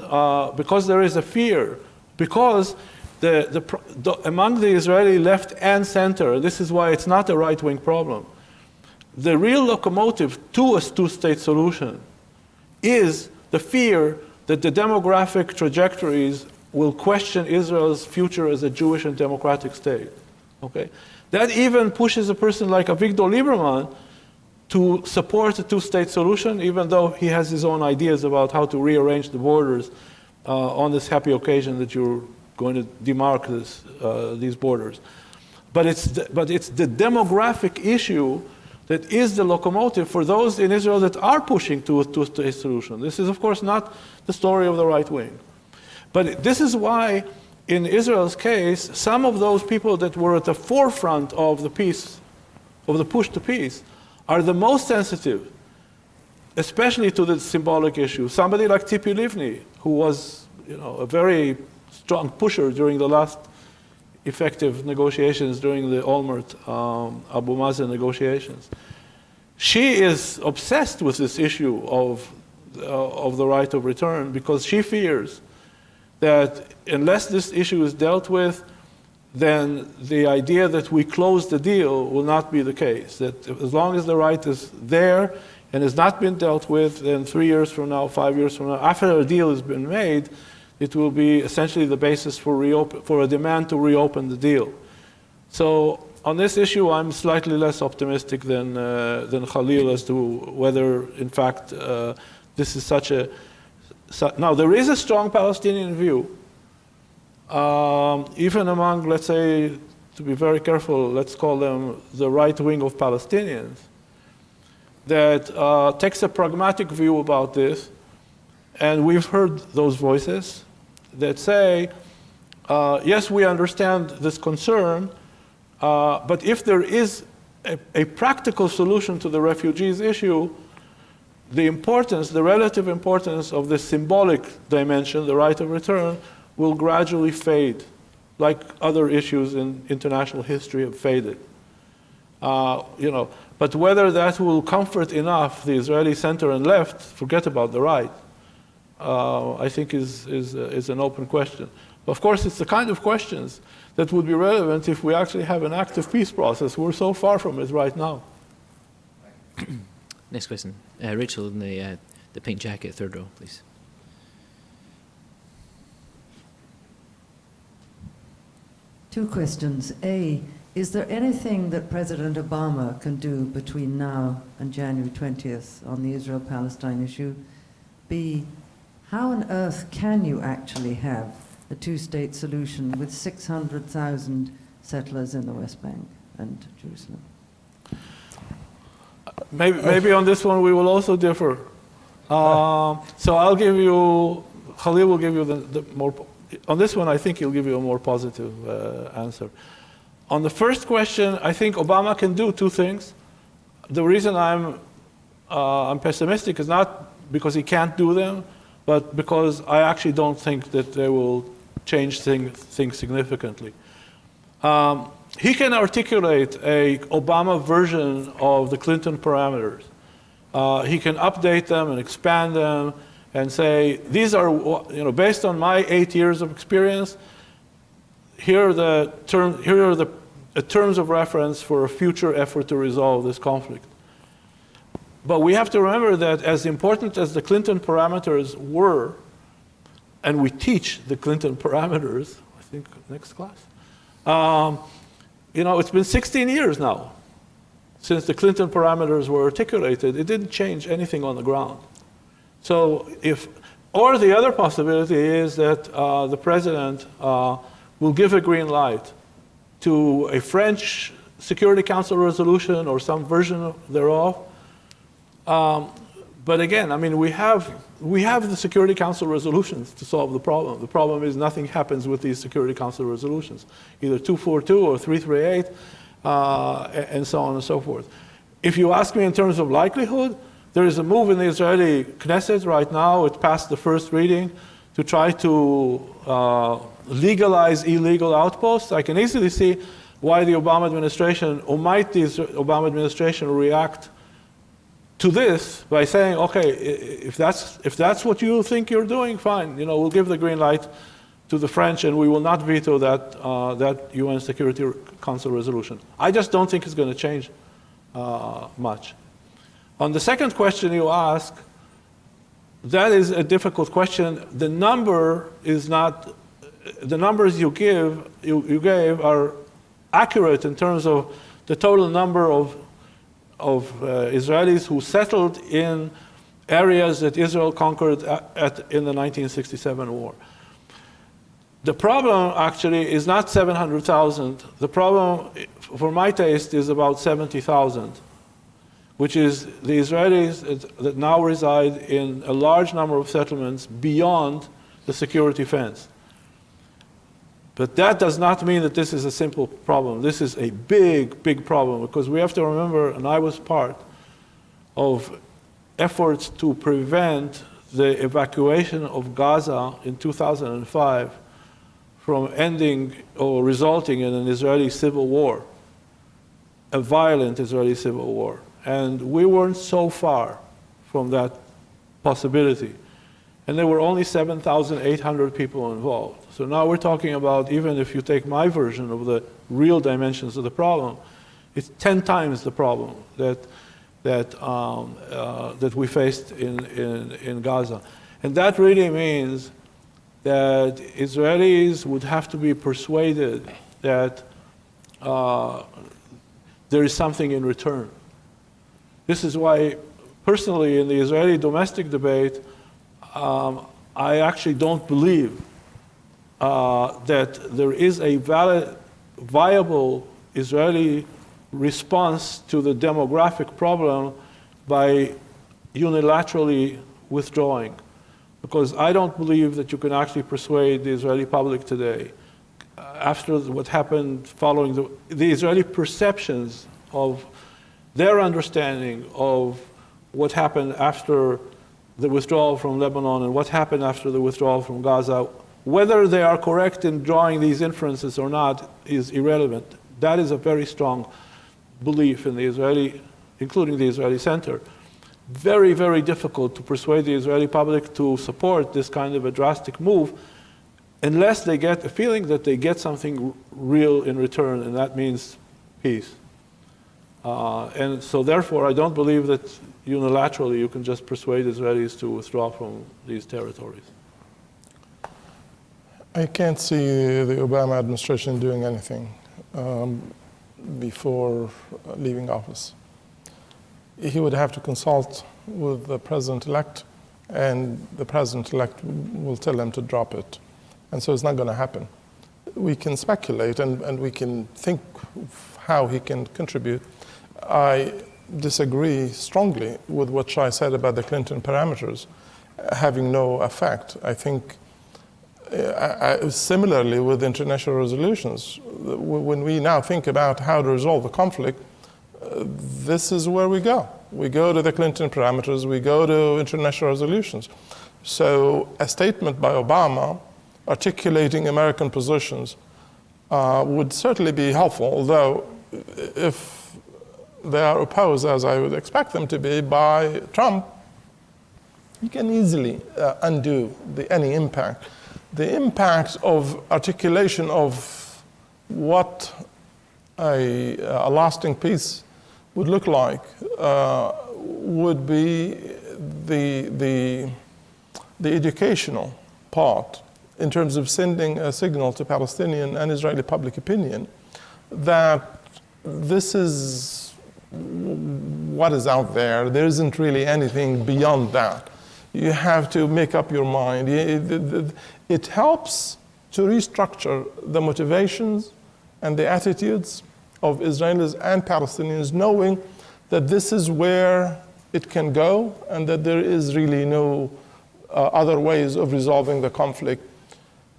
there is a fear, because among the Israeli left and center, this is why it's not a right-wing problem. The real locomotive to a two-state solution is the fear that the demographic trajectories will question Israel's future as a Jewish and democratic state. Okay? That even pushes a person like Avigdor Lieberman to support a two-state solution, even though he has his own ideas about how to rearrange the borders on this happy occasion that you're going to demark these borders. But it's the demographic issue that is the locomotive for those in Israel that are pushing to a two-state solution. This is, of course, not the story of the right wing. But this is why, in Israel's case, some of those people that were at the forefront of the peace, of the push to peace, are the most sensitive, especially to the symbolic issue. Somebody like Tzipi Livni, who was, a very strong pusher during the last effective negotiations, during the Olmert Abu Mazen negotiations. She is obsessed with this issue of the right of return, because she fears that unless this issue is dealt with, then the idea that we close the deal will not be the case. That as long as the right is there and has not been dealt with, then 3 years from now, 5 years from now, after a deal has been made, it will be essentially the basis for a demand to reopen the deal. So on this issue, I'm slightly less optimistic than Khalil as to whether, in fact, this is such a... Now, there is a strong Palestinian view, even among, let's say, to be very careful, let's call them the right wing of Palestinians, that takes a pragmatic view about this. And we've heard those voices that say, yes, we understand this concern, but if there is a practical solution to the refugees issue, the relative importance of the symbolic dimension, the right of return, will gradually fade like other issues in international history, have faded. But whether that will comfort enough the Israeli center and left, forget about the right, I think is an open question. Of course, it's the kind of questions that would be relevant if we actually have an active peace process. We're so far from it right now. Next question. Rachel in the pink jacket, third row, please. Two questions. A, is there anything that President Obama can do between now and January 20th on the Israel-Palestine issue? B, how on earth can you actually have a two-state solution with 600,000 settlers in the West Bank and Jerusalem? Maybe on this one we will also differ. So I'll give you, Khalil will give you the more, on this one I think he'll give you a more positive answer. On the first question, I think Obama can do two things. The reason I'm pessimistic is not because he can't do them, but because I actually don't think that they will change things significantly. He can articulate a Obama version of the Clinton parameters. He can update them and expand them and say, these are, based on my 8 years of experience, here are the terms of reference for a future effort to resolve this conflict. But we have to remember that as important as the Clinton parameters were, and we teach the Clinton parameters, I think next class, it's been 16 years now since the Clinton parameters were articulated. It didn't change anything on the ground. So or the other possibility is that the president will give a green light to a French Security Council resolution or some version thereof. But again, I mean, we have the Security Council resolutions to solve the problem. The problem is nothing happens with these Security Council resolutions, either 242 or 338, and so on and so forth. If you ask me in terms of likelihood, there is a move in the Israeli Knesset right now. It passed the first reading to try to legalize illegal outposts. I can easily see why the Obama administration, or might the Obama administration react to this by saying, okay, if that's what you think you're doing, fine. We'll give the green light to the French, and we will not veto that UN Security Council resolution. I just don't think it's going to change much. On the second question you ask, that is a difficult question. The numbers you gave are accurate in terms of the total number of Israelis who settled in areas that Israel conquered in the 1967 war. The problem actually is not 700,000. The problem, for my taste, is about 70,000, which is the Israelis that now reside in a large number of settlements beyond the security fence. But that does not mean that this is a simple problem. This is a big, big problem, because we have to remember, and I was part of efforts to prevent the evacuation of Gaza in 2005 from ending or resulting in an Israeli civil war, a violent Israeli civil war. And we weren't so far from that possibility. And there were only 7,800 people involved. So now we're talking about, even if you take my version of the real dimensions of the problem, it's 10 times the problem that we faced in Gaza. And that really means that Israelis would have to be persuaded that there is something in return. This is why, personally, in the Israeli domestic debate, I actually don't believe that there is a viable Israeli response to the demographic problem by unilaterally withdrawing. Because I don't believe that you can actually persuade the Israeli public today, after what happened following the Israeli perceptions of their understanding of what happened after the withdrawal from Lebanon and what happened after the withdrawal from Gaza Whether they are correct in drawing these inferences or not is irrelevant. That is a very strong belief in the Israeli, including the Israeli center. Very, very difficult to persuade the Israeli public to support this kind of a drastic move unless they get a feeling that they get something real in return, and that means peace. And so therefore, I don't believe that unilaterally you can just persuade Israelis to withdraw from these territories. I can't see the Obama administration doing anything before leaving office. He would have to consult with the president-elect, and the president-elect will tell him to drop it. And so it's not going to happen. We can speculate and we can think of how he can contribute. I disagree strongly with what Shai said about the Clinton parameters having no effect. I think similarly with international resolutions, when we now think about how to resolve the conflict, this is where we go. We go to the Clinton parameters, we go to international resolutions. So a statement by Obama articulating American positions would certainly be helpful, although if they are opposed, as I would expect them to be, by Trump, you can easily undo any impact. The impact of articulation of what a lasting peace would look like would be the educational part in terms of sending a signal to Palestinian and Israeli public opinion that this is what is out there. There isn't really anything beyond that. You have to make up your mind. It helps to restructure the motivations and the attitudes of Israelis and Palestinians, knowing that this is where it can go and that there is really no other ways of resolving the conflict.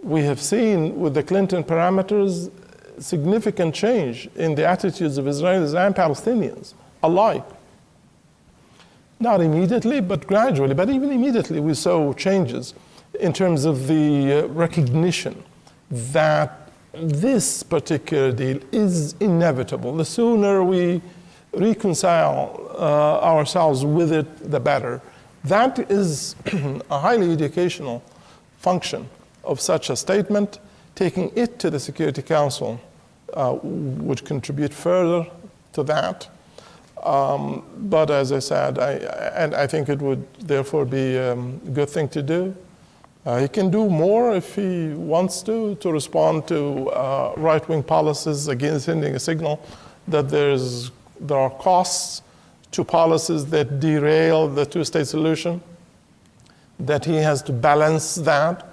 We have seen with the Clinton parameters significant change in the attitudes of Israelis and Palestinians alike. Not immediately, but gradually. But even immediately, we saw changes in terms of the recognition that this particular deal is inevitable. The sooner we reconcile ourselves with it, the better. That is a highly educational function of such a statement. Taking it to the Security Council would contribute further to that. But as I said, I think it would therefore be a good thing to do. He can do more if he wants to respond to right-wing policies, again sending a signal that there are costs to policies that derail the two-state solution, that he has to balance that.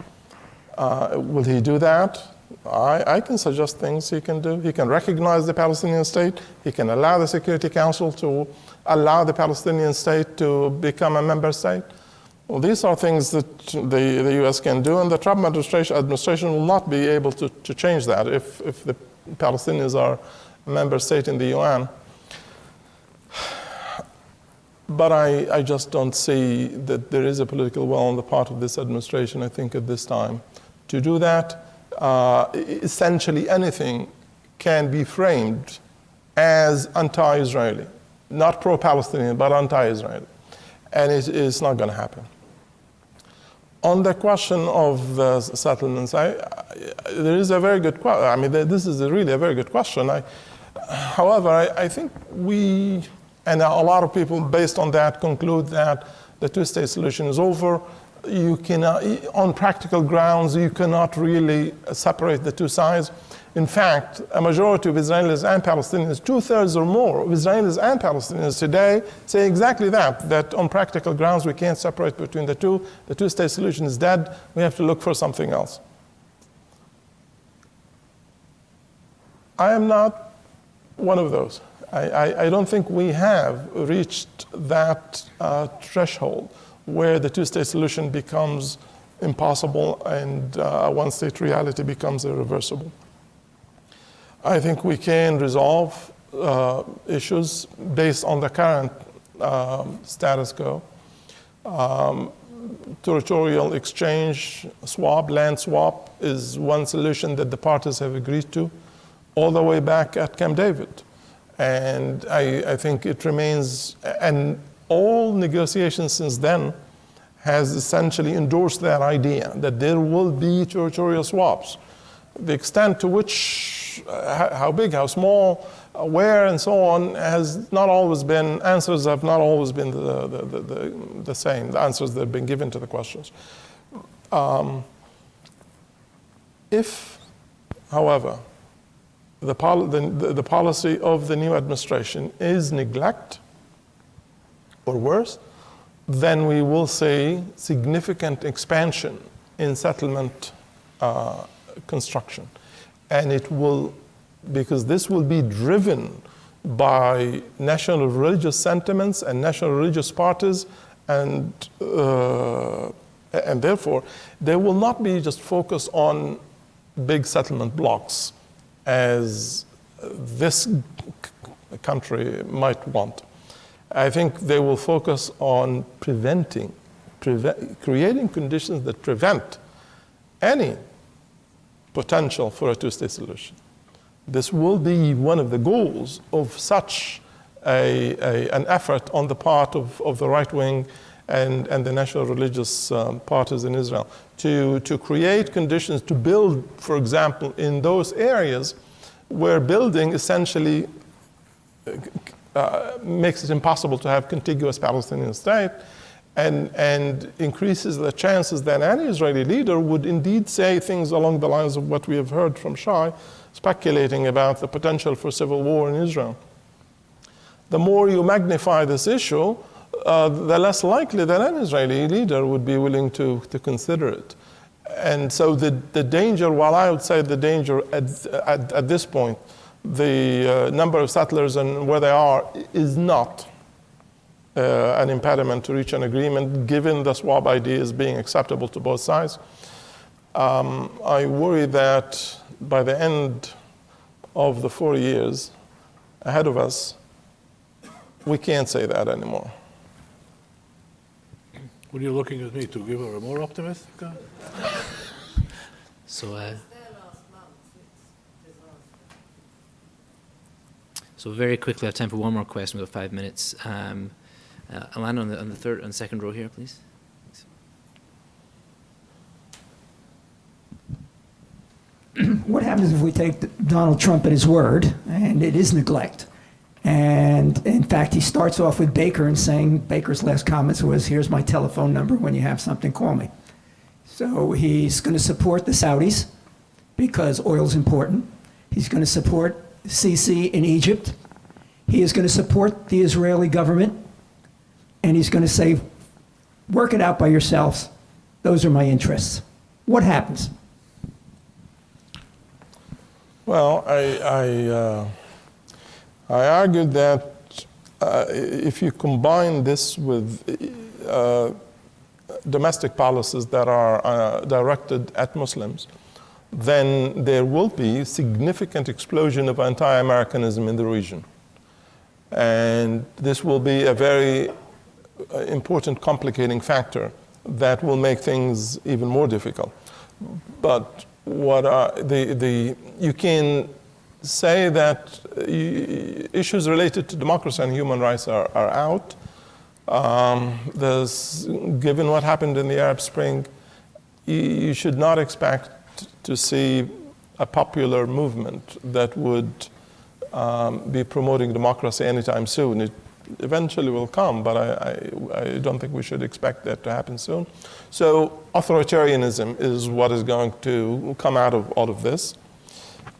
Will he do that? I can suggest things he can do. He can recognize the Palestinian state. He can allow the Security Council to allow the Palestinian state to become a member state. Well, these are things that the U.S. can do, and the Trump administration will not be able to change that if the Palestinians are a member state in the UN. But I just don't see that there is a political will on the part of this administration, I think, at this time to do that. Essentially anything can be framed as anti-Israeli, not pro-Palestinian, but anti-Israeli. And it's not going to happen. On the question of the settlements, there is a very good question. I mean, this is really a very good question. However, I think we, and a lot of people based on that, conclude that the two-state solution is over. You cannot, on practical grounds, you cannot really separate the two sides. In fact, a majority of Israelis and Palestinians, 2/3 or more of Israelis and Palestinians today say exactly that on practical grounds we can't separate between the two. The two-state solution is dead. We have to look for something else. I am not one of those. I don't think we have reached that threshold where the two-state solution becomes impossible and a one-state reality becomes irreversible. I think we can resolve issues based on the current status quo. territorial exchange, swap, land swap, is one solution that the parties have agreed to all the way back at Camp David. And I think it remains, and all negotiations since then has essentially endorsed that idea, that there will be territorial swaps. The extent to which, how big, how small, where, and so on, has not always been, answers have not always been the same, the answers that have been given to the questions. If, however, the policy of the new administration is neglect, or worse, then we will see significant expansion in settlement construction. And it will, because this will be driven by national religious sentiments and national religious parties, and therefore, they will not be just focused on big settlement blocks as this country might want. I think they will focus on creating conditions that prevent any potential for a two-state solution. This will be one of the goals of such an effort on the part of the right wing and the national religious parties in Israel to create conditions to build, for example, in those areas where building essentially makes it impossible to have contiguous Palestinian state, and increases the chances that any Israeli leader would indeed say things along the lines of what we have heard from Shai, speculating about the potential for civil war in Israel. The more you magnify this issue, the less likely that an Israeli leader would be willing to consider it. And so the danger, while I would say the danger at this point, the number of settlers and where they are is not an impediment to reach an agreement, given the swap idea is being acceptable to both sides. I worry that by the end of the 4 years ahead of us, we can't say that anymore. When you're looking at me to give her a more optimistic? So very quickly, I have time for one more question. We've got 5 minutes. Alana on the third and second row here, please. What happens if we take Donald Trump at his word, and it is neglect? And in fact, he starts off with Baker and saying, Baker's last comments was, here's my telephone number, when you have something, call me. So he's going to support the Saudis because oil's important. He's going to support Sisi in Egypt. He is going to support the Israeli government. And he's going to say, work it out by yourselves. Those are my interests. What happens? Well, I argued that if you combine this with domestic policies that are directed at Muslims, then there will be significant explosion of anti-Americanism in the region. And this will be a very important complicating factor that will make things even more difficult. But what you can say that issues related to democracy and human rights are out. Given what happened in the Arab Spring, you should not expect to see a popular movement that would be promoting democracy anytime soon. It eventually will come, but I don't think we should expect that to happen soon. So authoritarianism is what is going to come out of all of this.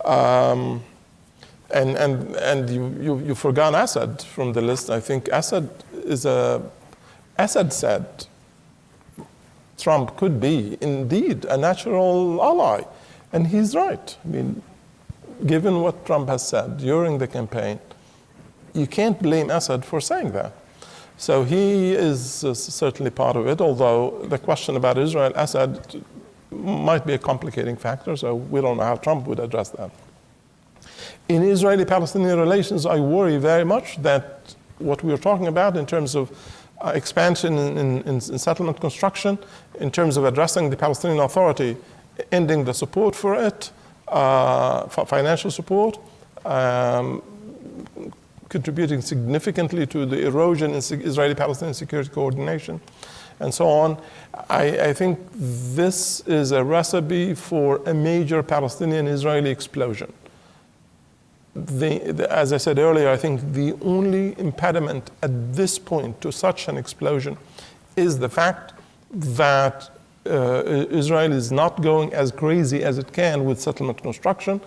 And you forgot Assad from the list. I think Assad said Trump could be indeed a natural ally. And he's right. I mean, given what Trump has said during the campaign, you can't blame Assad for saying that. So he is certainly part of it, although the question about Israel, Assad might be a complicating factor, so we don't know how Trump would address that. In Israeli-Palestinian relations, I worry very much that what we're talking about in terms of expansion in settlement construction, in terms of addressing the Palestinian Authority, ending the support for it, for financial support, contributing significantly to the erosion in Israeli-Palestinian security coordination, and so on. I think this is a recipe for a major Palestinian-Israeli explosion. As I said earlier, I think the only impediment at this point to such an explosion is the fact that Israel is not going as crazy as it can with settlement construction,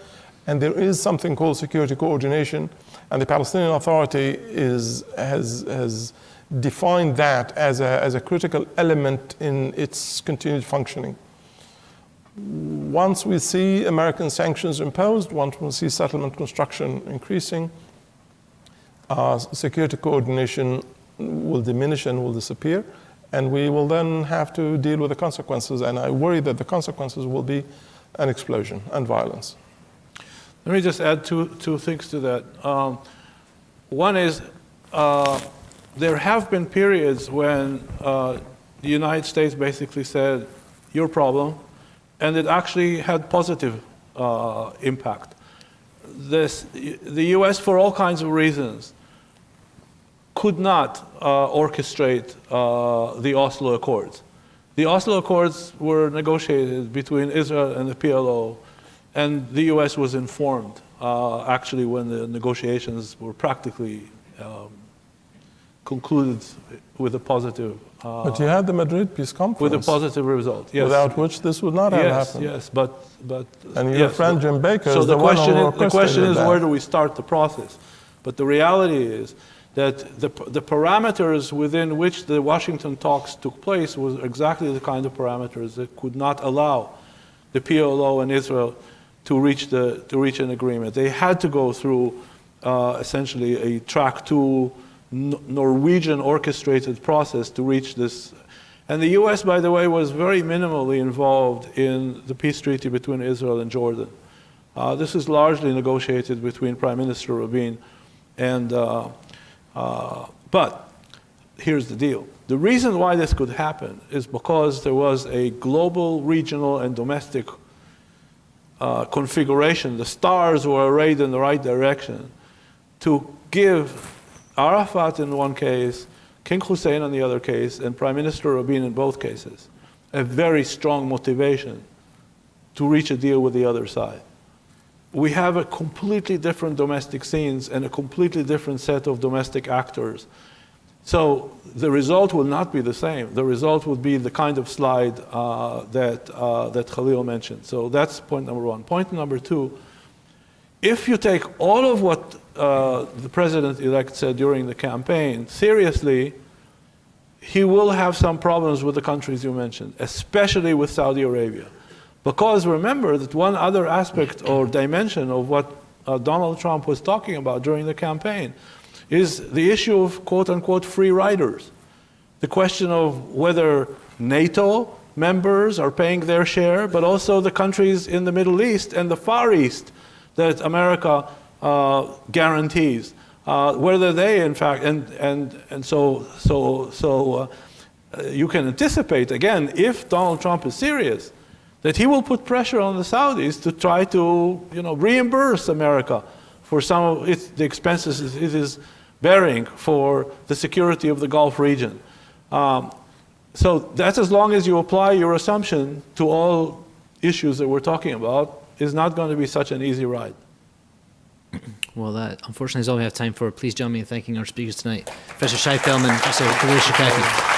and there is something called security coordination, and the Palestinian Authority has defined that as a critical element in its continued functioning. Once we see American sanctions imposed, once we see settlement construction increasing, security coordination will diminish and will disappear, and we will then have to deal with the consequences, and I worry that the consequences will be an explosion and violence. Let me just add two things to that. One is there have been periods when the United States basically said, your problem, and it actually had positive impact. The US, for all kinds of reasons, could not orchestrate the Oslo Accords. The Oslo Accords were negotiated between Israel and the PLO, and the US was informed, actually, when the negotiations were practically concluded with a positive but you had the Madrid Peace Conference. With a positive result, yes. Without which this would not have happened. Yes, but and your friend Jim Baker so is the question is where do we start the process? But the reality is that the parameters within which the Washington talks took place was exactly the kind of parameters that could not allow the PLO and Israel to reach an agreement. They had to go through essentially a track 2 Norwegian orchestrated process to reach this. And the US, by the way, was very minimally involved in the peace treaty between Israel and Jordan. This is largely negotiated between Prime Minister Rabin and, but here's the deal. The reason why this could happen is because there was a global, regional, and domestic configuration. The stars were arrayed in the right direction to give Arafat in one case, King Hussein in the other case, and Prime Minister Rabin in both cases, a very strong motivation to reach a deal with the other side. We have a completely different domestic scenes and a completely different set of domestic actors. So the result will not be the same. The result would be the kind of slide that Khalil mentioned. So that's point number one. Point number two, if you take all of what the president-elect said during the campaign seriously, he will have some problems with the countries you mentioned, especially with Saudi Arabia. Because remember that one other aspect or dimension of what Donald Trump was talking about during the campaign is the issue of quote-unquote free riders. The question of whether NATO members are paying their share, but also the countries in the Middle East and the Far East that America guarantees, whether they, in fact, and so you can anticipate, again, if Donald Trump is serious, that he will put pressure on the Saudis to try to, reimburse America for some of the expenses it is bearing for the security of the Gulf region. So that's as long as you apply your assumption to all issues that we're talking about, is not going to be such an easy ride. Well, that unfortunately is all we have time for. Please join me in thanking our speakers tonight. Professor Shai Feldman, Professor Khalil Shikaki.